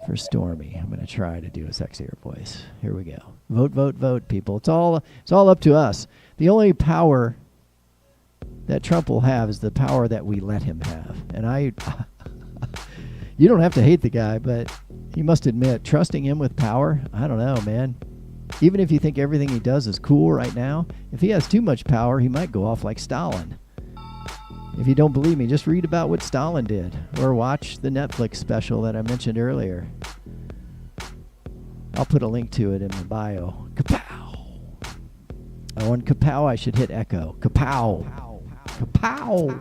for Stormy. I'm going to try to do a sexier voice. Here we go. Vote, vote, vote, people. It's all up to us. The only power that Trump will have is the power that we let him have. And you don't have to hate the guy, but you must admit, trusting him with power, I don't know, man. Even if you think everything he does is cool right now, if he has too much power, he might go off like Stalin. If you don't believe me, just read about what Stalin did or watch the Netflix special that I mentioned earlier. I'll put a link to it in my bio. Kapow! Oh, on Kapow, I should hit echo. Kapow! Kapow!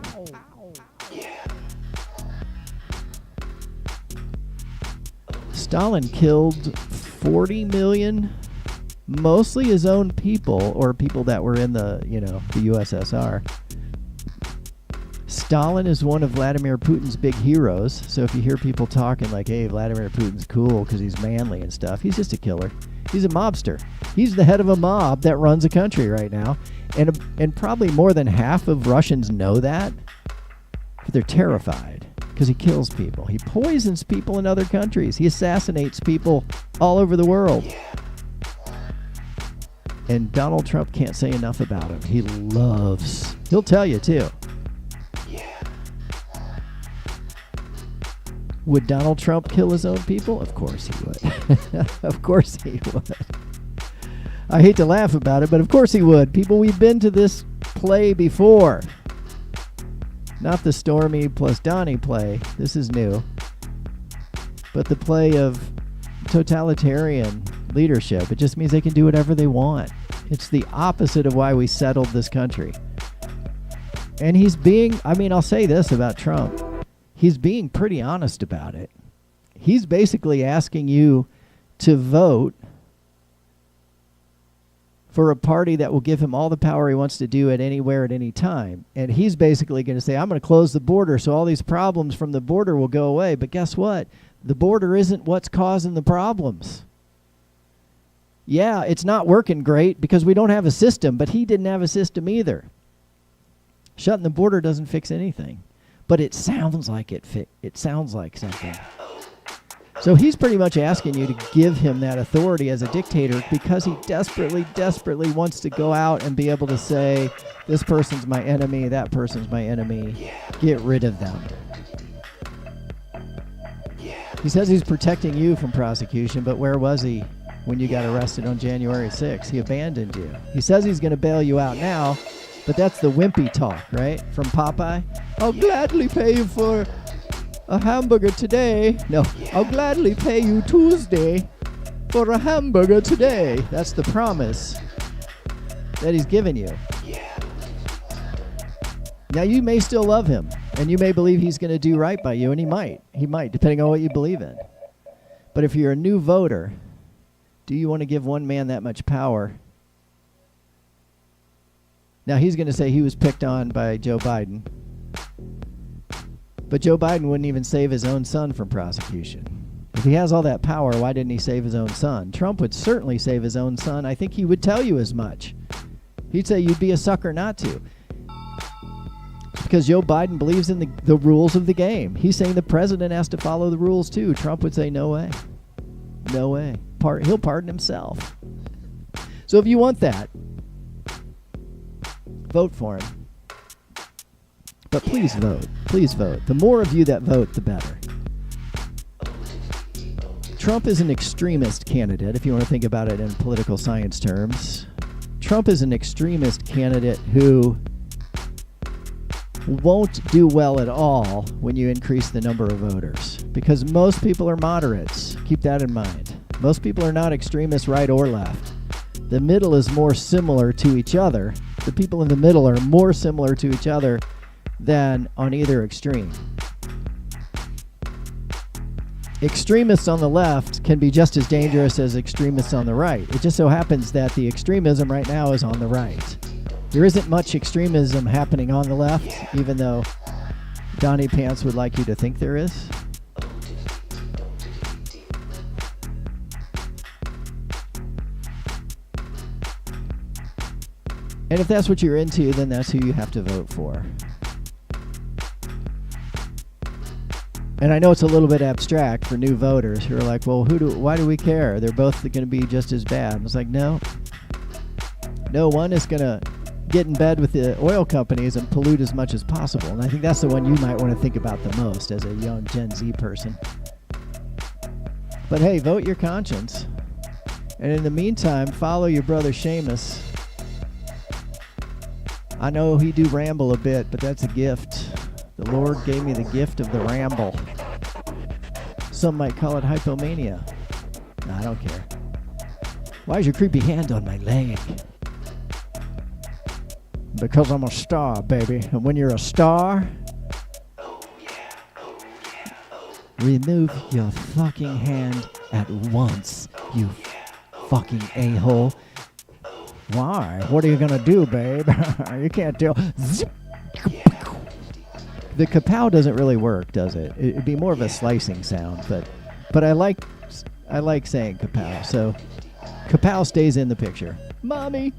Stalin killed 40 million, mostly his own people or people that were in the USSR. Stalin is one of Vladimir Putin's big heroes. So if you hear people talking like, hey, Vladimir Putin's cool because he's manly and stuff, he's just a killer. He's a mobster. He's the head of a mob that runs a country right now. And probably more than half of Russians know that. But they're terrified because he kills people. He poisons people in other countries. He assassinates people all over the world. And Donald Trump can't say enough about him. He'll tell you too. Would Donald Trump kill his own people? Of course he would. Of course he would. I hate to laugh about it, but of course he would. People, we've been to this play before. Not the Stormy plus Donnie play. This is new. But the play of totalitarian leadership. It just means they can do whatever they want. It's the opposite of why we settled this country. And he's being, I'll say this about Trump. He's being pretty honest about it. He's basically asking you to vote for a party that will give him all the power he wants to do at anywhere at any time. And he's basically going to say, I'm going to close the border so all these problems from the border will go away. But guess what? The border isn't what's causing the problems. Yeah, it's not working great because we don't have a system, but he didn't have a system either. Shutting the border doesn't fix anything. But it sounds like it sounds like something. So he's pretty much asking you to give him that authority as a dictator because he desperately, desperately wants to go out and be able to say, this person's my enemy, that person's my enemy. Get rid of them. He says he's protecting you from prosecution, but where was he when you got arrested on January 6th? He abandoned you. He says he's going to bail you out now, but that's the wimpy talk, right? From Popeye. I'll gladly pay you for a hamburger today. No, I'll gladly pay you Tuesday for a hamburger today. That's the promise that he's given you. Now, you may still love him, and you may believe he's going to do right by you, and he might. He might, depending on what you believe in. But if you're a new voter, do you want to give one man that much power? Now, he's going to say he was picked on by Joe Biden. But Joe Biden wouldn't even save his own son from prosecution. If he has all that power, why didn't he save his own son? Trump would certainly save his own son. I think he would tell you as much. He'd say you'd be a sucker not to. Because Joe Biden believes in the rules of the game. He's saying the president has to follow the rules too. Trump would say, no way. No way. He'll pardon himself. So if you want that, vote for him. But please vote. Please vote. The more of you that vote, the better. Trump is an extremist candidate, if you want to think about it in political science terms. Trump is an extremist candidate who won't do well at all when you increase the number of voters. Because most people are moderates. Keep that in mind. Most people are not extremists right or left. The middle is more similar to each other. The people in the middle are more similar to each other than on either extreme. Extremists on the left can be just as dangerous as extremists on the right. It just so happens that the extremism right now is on the right. There isn't much extremism happening on the left, even though Donnie Pants would like you to think there is. And if that's what you're into, then that's who you have to vote for. And I know it's a little bit abstract for new voters who are like, well, why do we care? They're both going to be just as bad. And it's like, no. No, one is going to get in bed with the oil companies and pollute as much as possible. And I think that's the one you might want to think about the most as a young Gen Z person. But hey, vote your conscience. And in the meantime, follow your brother Seamus. I know he do ramble a bit, but that's a gift. The Lord gave me the gift of the ramble. Some might call it hypomania. No, I don't care. Why is your creepy hand on my leg? Because I'm a star, baby. And when you're a star, remove your fucking hand at once, you fucking a-hole. Why? What are you gonna do, babe? You can't tell. Zip. The kapow doesn't really work, does it? It'd be more of a slicing sound, but I like saying kapow. So kapow stays in the picture. Mommy,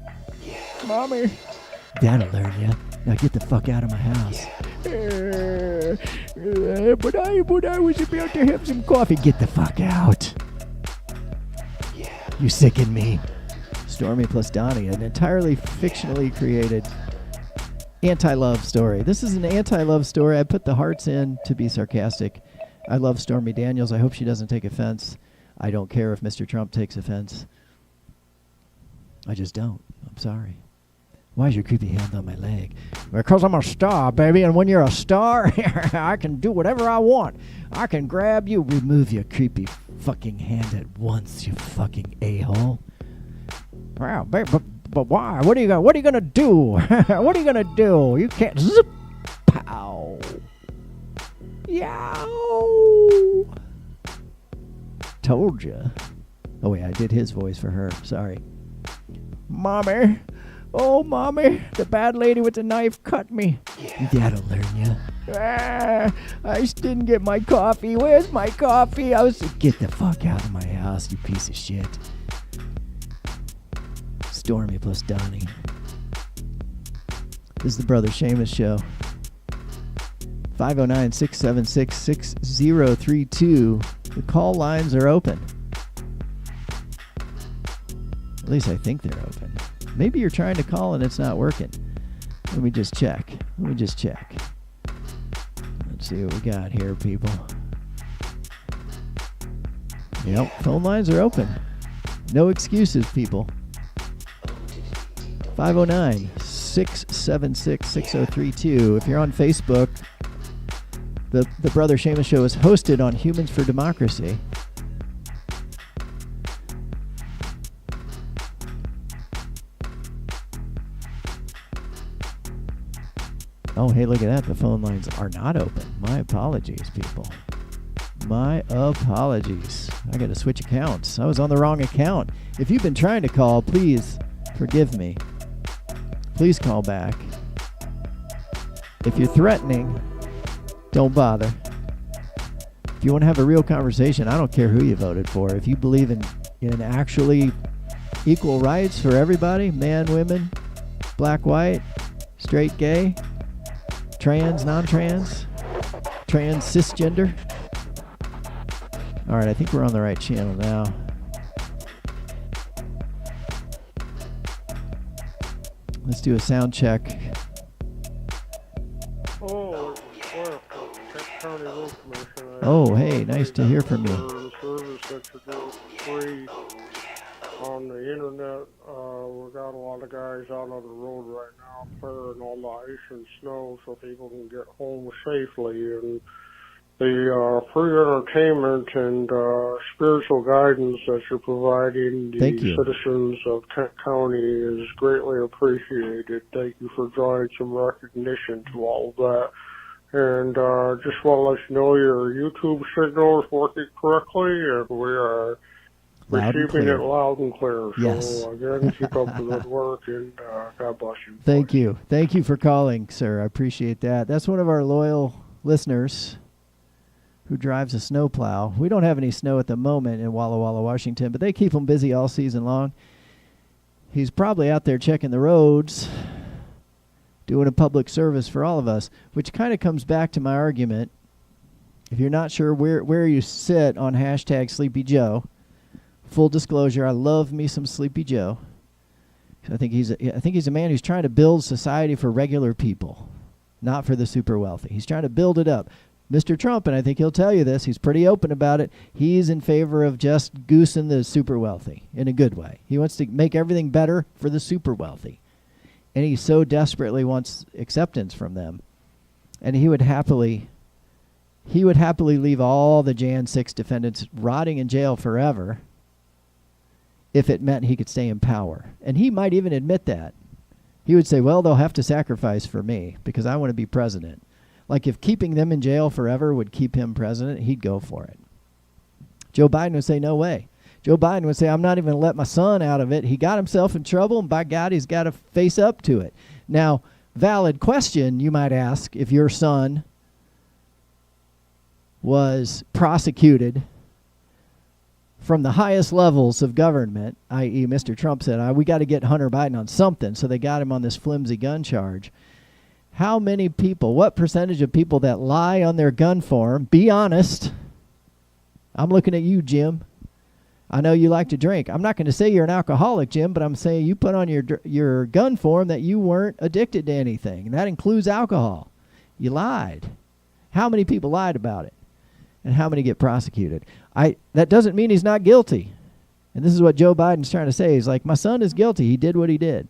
mommy. That'll learn you. Now get the fuck out of my house. But I was about to have some coffee. Get the fuck out. You sicken me. Stormy plus Donnie, an entirely fictionally created anti-love story. This is an anti-love story. I put the hearts in to be sarcastic. I love Stormy Daniels. I hope she doesn't take offense. I don't care if Mr. Trump takes offense. I just don't. I'm sorry. Why is your creepy hand on my leg? Because I'm a star, baby, and when you're a star, I can do whatever I want. I can grab you. Remove your creepy fucking hand at once, you fucking a-hole. Wow, baby, but why? What are you gonna do? What are you gonna do? You can't zip. Pow. Yow. Told ya. Oh wait, I did his voice for her. Sorry. Mommy. Oh, Mommy. The bad lady with the knife cut me. Yeah. That'll learn ya. I didn't get my coffee. Where's my coffee? Get the fuck out of my house, you piece of shit. Stormy plus Donnie. This is the Brother Seamus Show. 509-676-6032. The call lines are open. At least I think they're open. Maybe you're trying to call and it's not working. Let me just check. Let's see what we got here, people. Yep, phone lines are open. No excuses, people. 509-676-6032. If you're on Facebook, the Brother Seamus Show is hosted on Humans for Democracy. Oh, hey, look at that. The phone lines are not open. My apologies, people. My apologies. I got to switch accounts. I was on the wrong account. If you've been trying to call, please forgive me. Please call back. If you're threatening, don't bother. If you want to have a real conversation, I don't care who you voted for. If you believe in actually equal rights for everybody, man, women, black, white, straight, gay, trans, non-trans, trans, cisgender. All right, I think we're on the right channel now. Let's do a sound check. Oh, hey, nice to hear from you. On the internet, we got a lot of guys out on the road right now clearing all the ice and snow so people can get home safely. And the free entertainment and spiritual guidance that you're providing the citizens of Kent County is greatly appreciated. Thank you for drawing some recognition to all of that. And just want to let you know your YouTube signal is working correctly, and we are receiving it loud and clear. Yes. So again, keep up the good work, and God bless you. Thank you. Thank you for calling, sir. I appreciate that. That's one of our loyal listeners who drives a snowplow. We don't have any snow at the moment in Walla Walla, Washington, but they keep them busy all season long. He's probably out there checking the roads, doing a public service for all of us, which kind of comes back to my argument. If you're not sure where you sit on hashtag Sleepy Joe, full disclosure, I love me some Sleepy Joe. I think he's a man who's trying to build society for regular people, not for the super wealthy. He's trying to build it up. Mr. Trump, and I think he'll tell you this, he's pretty open about it, he's in favor of just goosing the super wealthy in a good way. He wants to make everything better for the super wealthy. And he so desperately wants acceptance from them. And he would happily leave all the Jan 6 defendants rotting in jail forever if it meant he could stay in power. And he might even admit that. He would say, well, they'll have to sacrifice for me because I want to be president. Like if keeping them in jail forever would keep him president, he'd go for it. Joe Biden would say, no way. Joe Biden would say, I'm not even going to let my son out of it. He got himself in trouble, and by God, he's got to face up to it. Now, valid question, you might ask, if your son was prosecuted from the highest levels of government, i.e. Mr. Trump said, we got to get Hunter Biden on something, so they got him on this flimsy gun charge. How many people, what percentage of people that lie on their gun form, be honest, I'm looking at you, Jim. I know you like to drink. I'm not going to say you're an alcoholic, Jim, but I'm saying you put on your gun form that you weren't addicted to anything. And that includes alcohol. You lied. How many people lied about it? And how many get prosecuted? That doesn't mean he's not guilty. And this is what Joe Biden's trying to say. He's like, my son is guilty. He did what he did.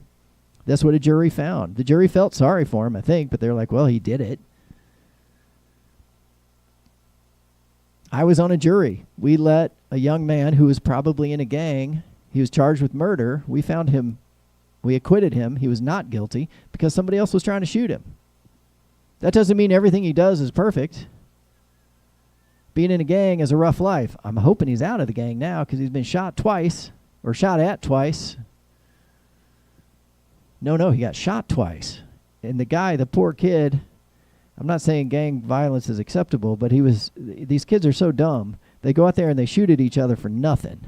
That's what a jury found. The jury felt sorry for him, I think, but they're like, well, he did it. I was on a jury. We let a young man who was probably in a gang, he was charged with murder. We found him, we acquitted him. He was not guilty because somebody else was trying to shoot him. That doesn't mean everything he does is perfect. Being in a gang is a rough life. I'm hoping he's out of the gang now because he's been shot twice, or shot at twice. No, he got shot twice. And the guy, the poor kid, I'm not saying gang violence is acceptable, but these kids are so dumb. They go out there and they shoot at each other for nothing.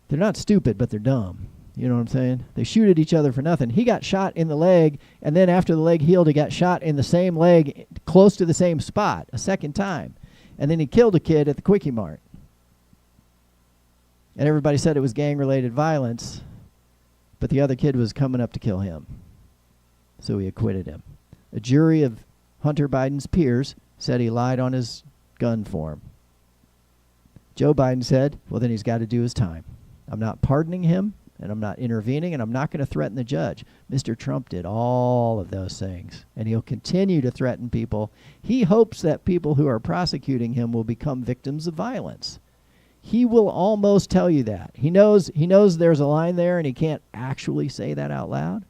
They're not stupid, but they're dumb. You know what I'm saying? They shoot at each other for nothing. He got shot in the leg, and then after the leg healed, he got shot in the same leg, close to the same spot, a second time. And then he killed a kid at the Quickie Mart. And everybody said it was gang-related violence, but the other kid was coming up to kill him. So we acquitted him. A jury of Hunter Biden's peers said he lied on his gun form. Joe Biden said, well, then he's got to do his time. I'm not pardoning him, and I'm not intervening, and I'm not going to threaten the judge. Mr. Trump did all of those things, and he'll continue to threaten people. He hopes that people who are prosecuting him will become victims of violence. He will almost tell you that. He knows there's a line there, and he can't actually say that out loud.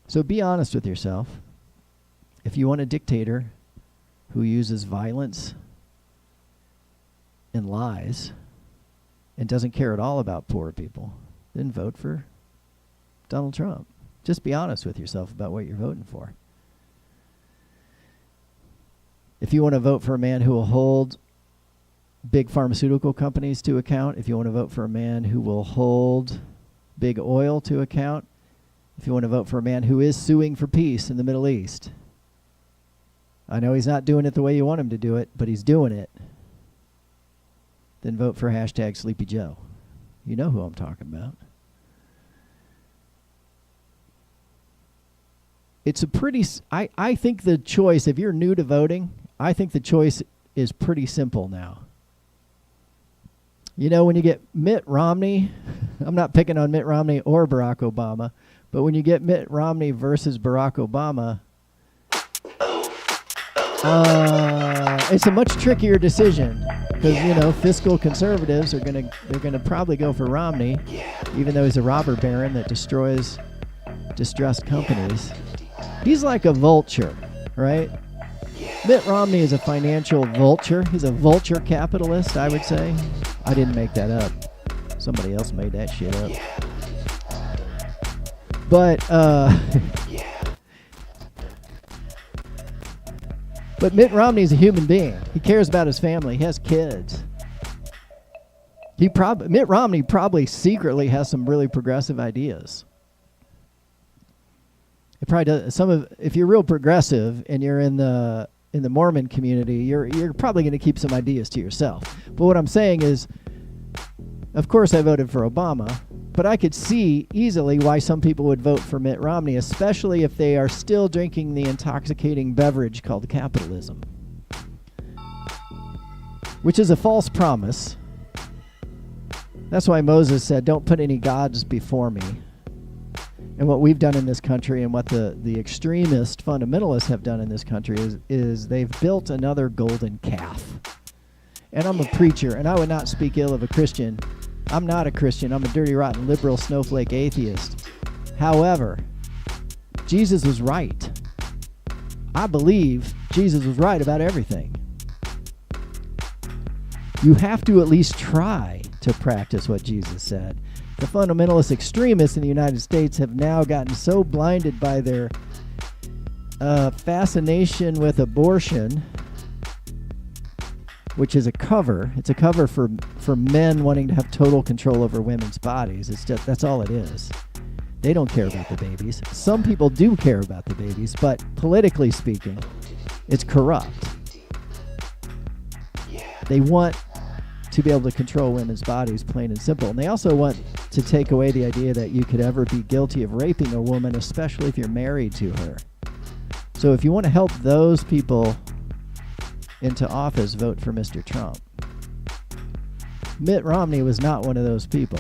So be honest with yourself. If you want a dictator who uses violence and lies and doesn't care at all about poor people, then vote for Donald Trump. Just be honest with yourself about what you're voting for. If you want to vote for a man who will hold big pharmaceutical companies to account, if you want to vote for a man who will hold big oil to account, if you want to vote for a man who is suing for peace in the Middle East, I know he's not doing it the way you want him to do it, but he's doing it, then vote for hashtag Sleepy Joe. You know who I'm talking about. It's a pretty, I think the choice, if you're new to voting, I think the choice is pretty simple now. You know, when you get Mitt Romney, I'm not picking on Mitt Romney or Barack Obama, but when you get Mitt Romney versus Barack Obama, it's a much trickier decision because, you know, fiscal conservatives are they're gonna probably go for Romney, even though he's a robber baron that destroys distressed companies. He's like a vulture, right? Mitt Romney is a financial vulture. He's a vulture capitalist, I would say. I didn't make that up. Somebody else made that shit up. But but Mitt Romney is a human being. He cares about his family. He has kids. Mitt Romney probably secretly has some really progressive ideas. It probably does. If you're real progressive and you're in the Mormon community, you're probably going to keep some ideas to yourself. But what I'm saying is, of course I voted for Obama, but I could see easily why some people would vote for Mitt Romney, especially if they are still drinking the intoxicating beverage called capitalism, which is a false promise. That's why Moses said, don't put any gods before me. And what we've done in this country and what the extremist fundamentalists have done in this country is they've built another golden calf. And I'm a preacher, and I would not speak ill of a Christian. I'm not a Christian. I'm a dirty, rotten, liberal, snowflake atheist. However, Jesus was right. I believe Jesus was right about everything. You have to at least try to practice what Jesus said. The fundamentalist extremists in the United States have now gotten so blinded by their fascination with abortion, which is a cover. It's a cover for men wanting to have total control over women's bodies. That's all it is. They don't care about the babies. Some people do care about the babies, but politically speaking, it's corrupt. They want to be able to control women's bodies, plain and simple. And they also want to take away the idea that you could ever be guilty of raping a woman, especially if you're married to her. So if you want to help those people into office, vote for Mr. Trump. Mitt Romney was not one of those people.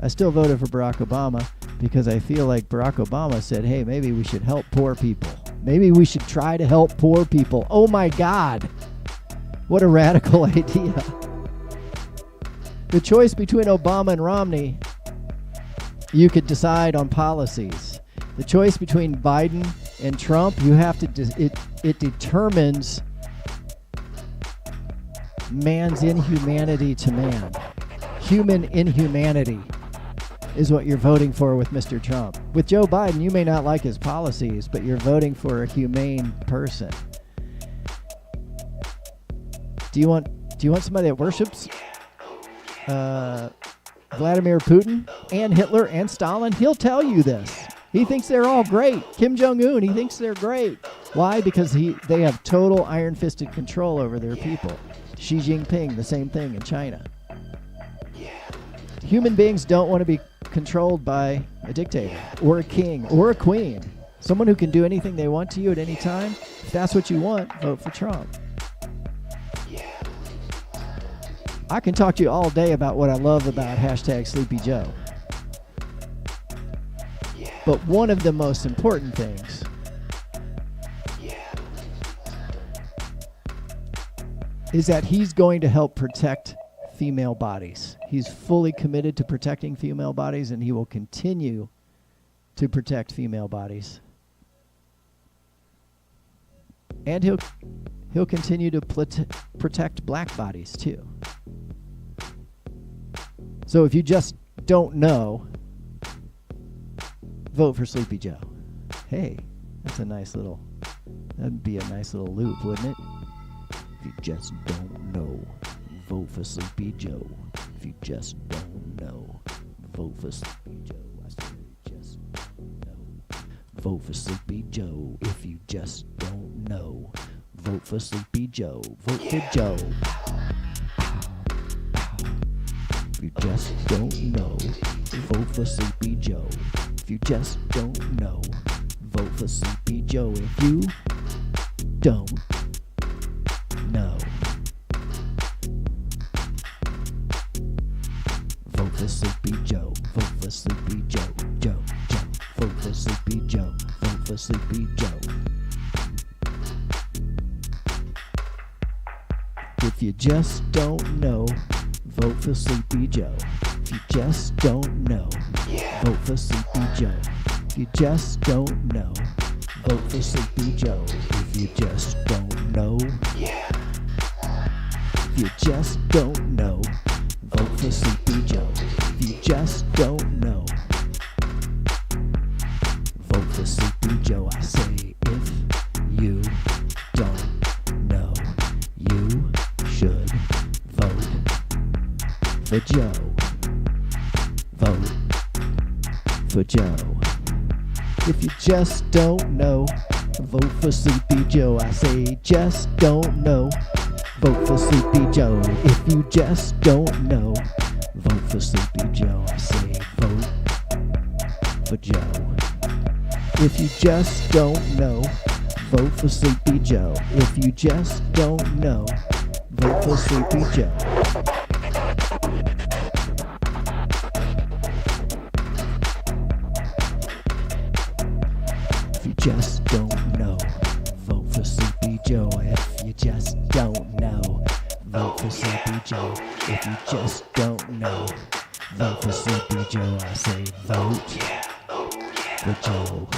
I still voted for Barack Obama because I feel like Barack Obama said, hey, maybe we should help poor people. Maybe we should try to help poor people. Oh my God. What a radical idea. The choice between Obama and Romney, you could decide on policies. The choice between Biden and Trump, you have to, it determines man's inhumanity to man. Human inhumanity is what you're voting for with Mr. Trump. With Joe Biden, you may not like his policies, but you're voting for a humane person. Do you want somebody that worships Vladimir Putin and Hitler and Stalin? He'll tell you this. He thinks they're all great. Kim Jong-un, he thinks they're great. Why? Because they have total iron-fisted control over their people. Xi Jinping, the same thing in China. Human beings don't want to be controlled by a dictator or a king or a queen. Someone who can do anything they want to you at any time. If that's what you want, vote for Trump. I can talk to you all day about what I love about hashtag Sleepy Joe. But one of the most important things is that he's going to help protect female bodies. He's fully committed to protecting female bodies, and he will continue to protect female bodies. And he'll continue to protect black bodies too. So if you just don't know, vote for Sleepy Joe. Hey, that'd be a nice little loop, wouldn't it? If you just don't know, vote for Sleepy Joe. If you just don't know, vote for Sleepy Joe. I said just don't know. Vote for Sleepy Joe. If you just don't know, vote for Sleepy Joe. Vote for Joe. If you just don't know, vote for Sleepy Joe. If you just don't know, vote for Sleepy Joe. If you don't know, vote for Sleepy Joe. Vote for Sleepy Joe. Joe. Vote for Sleepy Joe. Vote for Sleepy Joe. If you just don't know, vote for Sleepy Joe. If you just don't know, vote for Sleepy Joe. If you just don't know, vote for Sleepy Joe. If you just don't know, if you just don't know, vote for Sleepy Joe. If you just don't know, vote for Sleepy Joe. I say if you don't know, you should vote for Joe. Vote for Joe. If you just don't know, vote for Sleepy Joe. I say just don't know, vote for Sleepy Joe. If you just don't know, vote for Sleepy Joe. I say vote for Joe. If you just don't know, vote for Sleepy Joe. If you just don't know, vote for Sleepy Joe. If you just don't know, vote for Sleepy Joe. If you just don't know, vote for Sleepy Joe. If you just don't know, vote for Sleepy Joe. I say vote for Joe.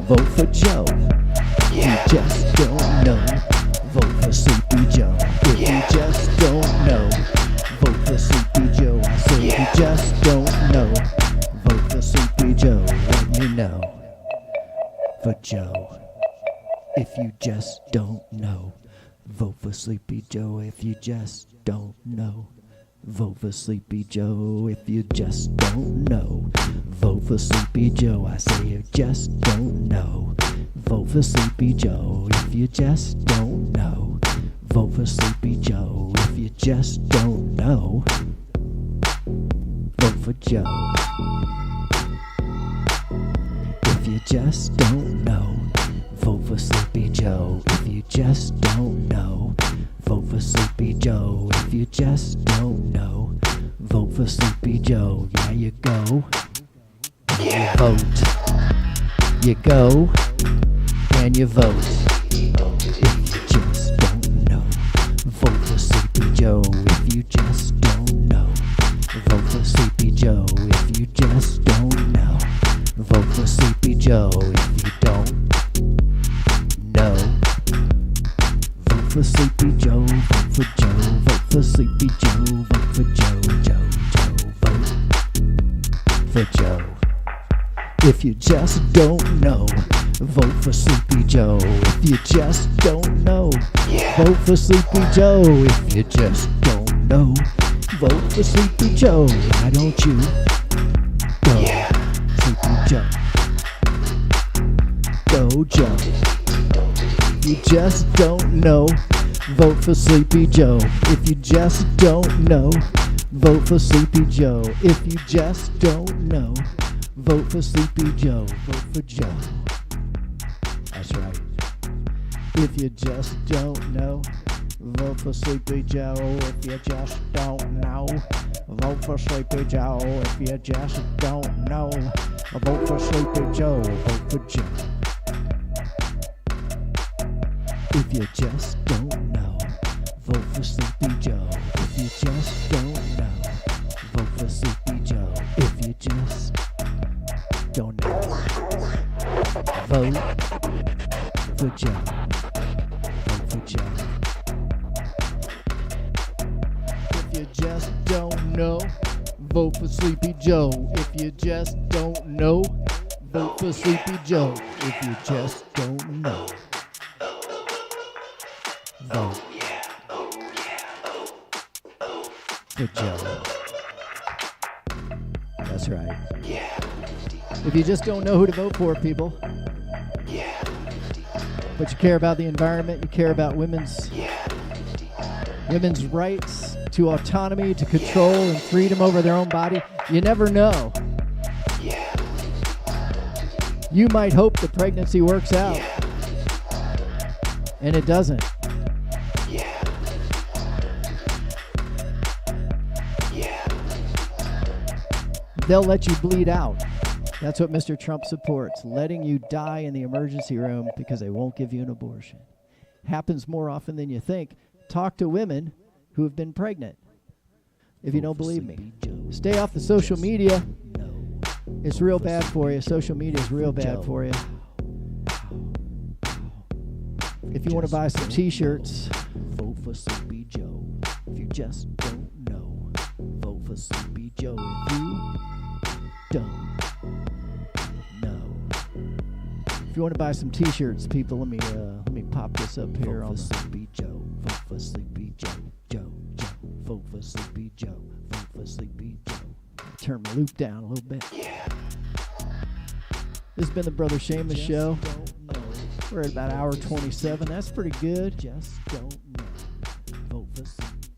Vote for Joe. You just don't know. Vote for Sleepy Joe. If you just don't know, vote for Sleepy Joe. I say if you just don't know, vote for Sleepy Joe. Let me know. For Joe. If you just don't know, vote for Sleepy Joe. If you just don't know, Vote for Sleepy Joe if you just don't know. Vote for Sleepy Joe, I say you just don't know. Vote for Sleepy Joe if you just don't know. Vote for Sleepy Joe if you just don't know. Vote for Joe. If you just don't know. Vote for Sleepy Joe if you just don't know. Vote for Sleepy Joe if you just don't know. Vote for Sleepy Joe, yeah you go. Yeah. Vote. You go and you vote. If you just don't know. Vote for Sleepy Joe if you just don't know. Vote for Sleepy Joe if you just don't know. Vote for Sleepy Joe if you don't know. Vote for Sleepy Joe, vote for Joe, vote for Sleepy Joe, vote for Joe, vote for Joe. If you just don't know, vote for Sleepy Joe. If you just don't know, vote for Sleepy Joe. If you just don't know, vote for Sleepy Joe. Why don't you go, Sleepy Joe? Go, Joe. If you just don't know, vote for Sleepy Joe. If you just don't know, vote for Sleepy Joe. If you just don't know, vote for Sleepy Joe. Vote for Joe. That's right. If you just don't know, vote for Sleepy Joe. If you just don't know, vote for Sleepy Joe. If you just don't know, vote for Sleepy Joe. Vote for Joe. If you just don't know, vote for Sleepy Joe. If you just don't know, vote for Sleepy Joe. If you just don't know, vote for Joe. Vote for Joe. If you just don't know, vote for Sleepy Joe. If you just don't know, vote for Sleepy Joe. If you just don't know, vote for Joe. That's right. If you just don't know who to vote for, people, but you care about the environment, you care about women's rights to autonomy, to control and freedom over their own body, you never know. You might hope the pregnancy works out, and it doesn't. They'll let you bleed out. That's what Mr. Trump supports, letting you die in the emergency room because they won't give you an abortion. Happens more often than you think. Talk to women who have been pregnant. If you don't believe me, stay off the social media. It's real bad for you. Social media is real bad for you. If you want to buy some t-shirts, vote for Sleepy Joe. If you just don't know, vote for Sleepy Joe. If you don't know. If you want to buy some t-shirts, people, let me pop this up here. Vote for Sleepy Joe. Vote for Sleepy Joe. Joe. Vote for Sleepy Joe. Vote for Sleepy Joe. Turn my loop down a little bit. This has been the Brother Seamus Show. We're at about hour 27. That's pretty good. Just don't know. Vote for Sleepy.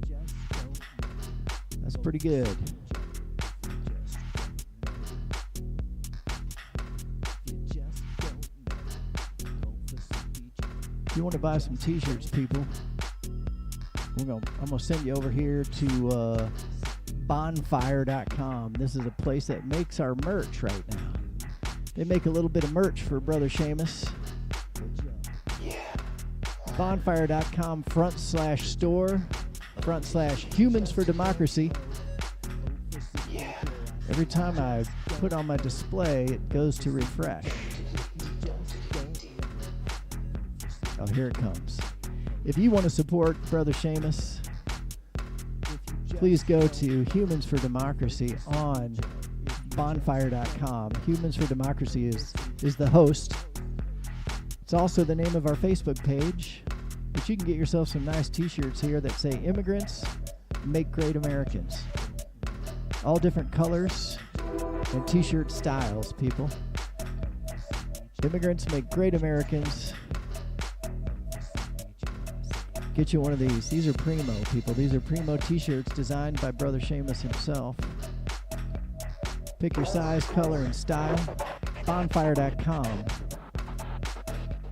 Just don't know. That's pretty good. If you want to buy some t-shirts, people, I'm gonna send you over here to bonfire.com. This is a place that makes our merch right now. They make a little bit of merch for Brother Seamus. Bonfire.com /store/humans for democracy. Every time I put on my display, it goes to refresh. Oh, here it comes. If you want to support Brother Seamus, please go to Humans for Democracy on bonfire.com. Humans for Democracy is the host. It's also the name of our Facebook page. But you can get yourself some nice t-shirts here that say Immigrants make great Americans. All different colors and t-shirt styles, people. Immigrants make great Americans. Get you one of these. These are primo, people. These are primo t-shirts designed by Brother Seamus himself. Pick your size, color, and style. Bonfire.com.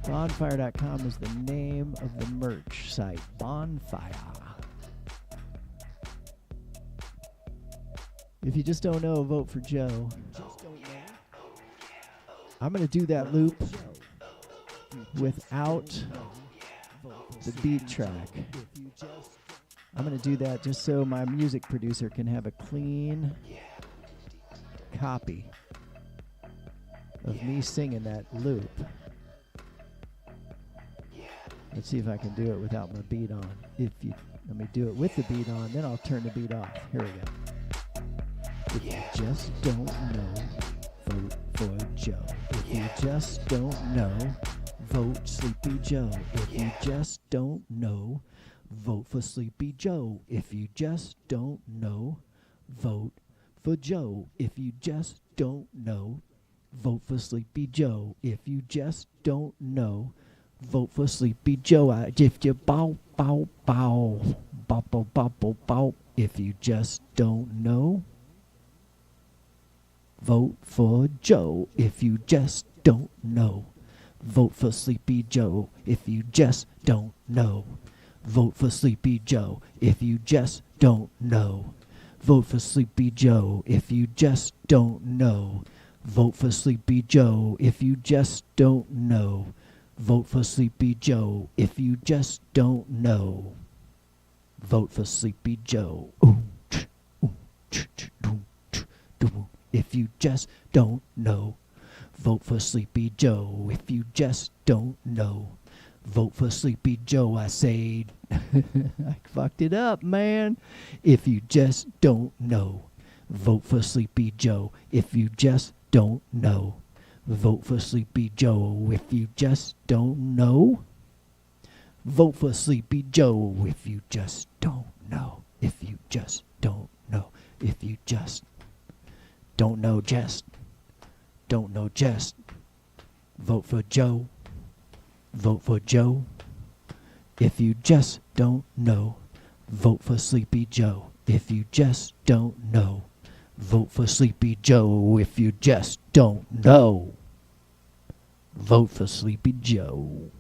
Bonfire.com is the name of the merch site. Bonfire. If you just don't know, vote for Joe. I'm going to do that loop without the beat track. I'm going to do that just so my music producer can have a clean copy of me singing that loop. Let's see if I can do it without my beat on. If you let me do it with the beat on, then I'll turn the beat off. Here we go. If you just don't know, vote for Joe. If you just don't know, vote Sleepy Joe. If you just don't know, vote for Sleepy Joe. If you just don't know, vote for Joe. If you just don't know, vote for Sleepy Joe. If you just don't know, vote for Sleepy Joe. If you bow, bow, bow, bow, bow, bow, bow, bow. If you just don't know, vote for Joe. If you just don't know, vote for Sleepy Joe. If you just don't know, vote for Sleepy Joe. If you just don't know, vote for Sleepy Joe. If you just don't know, vote for Sleepy Joe. If you just don't know, vote for Sleepy Joe. If you just don't know, vote for Sleepy Joe. If you just don't know, vote for Sleepy Joe. If you just don't know, vote for Sleepy Joe. I say, I fucked it up, man. If you just don't know, vote for Sleepy Joe. If you just don't know, vote for Sleepy Joe. If you just don't know, vote for Sleepy Joe. If you just don't know. If you just don't know. If you just don't know, just don't know, just vote for Joe. Vote for Joe. If you just don't know, vote for Sleepy Joe. If you just don't know, vote for Sleepy Joe. If you just don't know, vote for Sleepy Joe.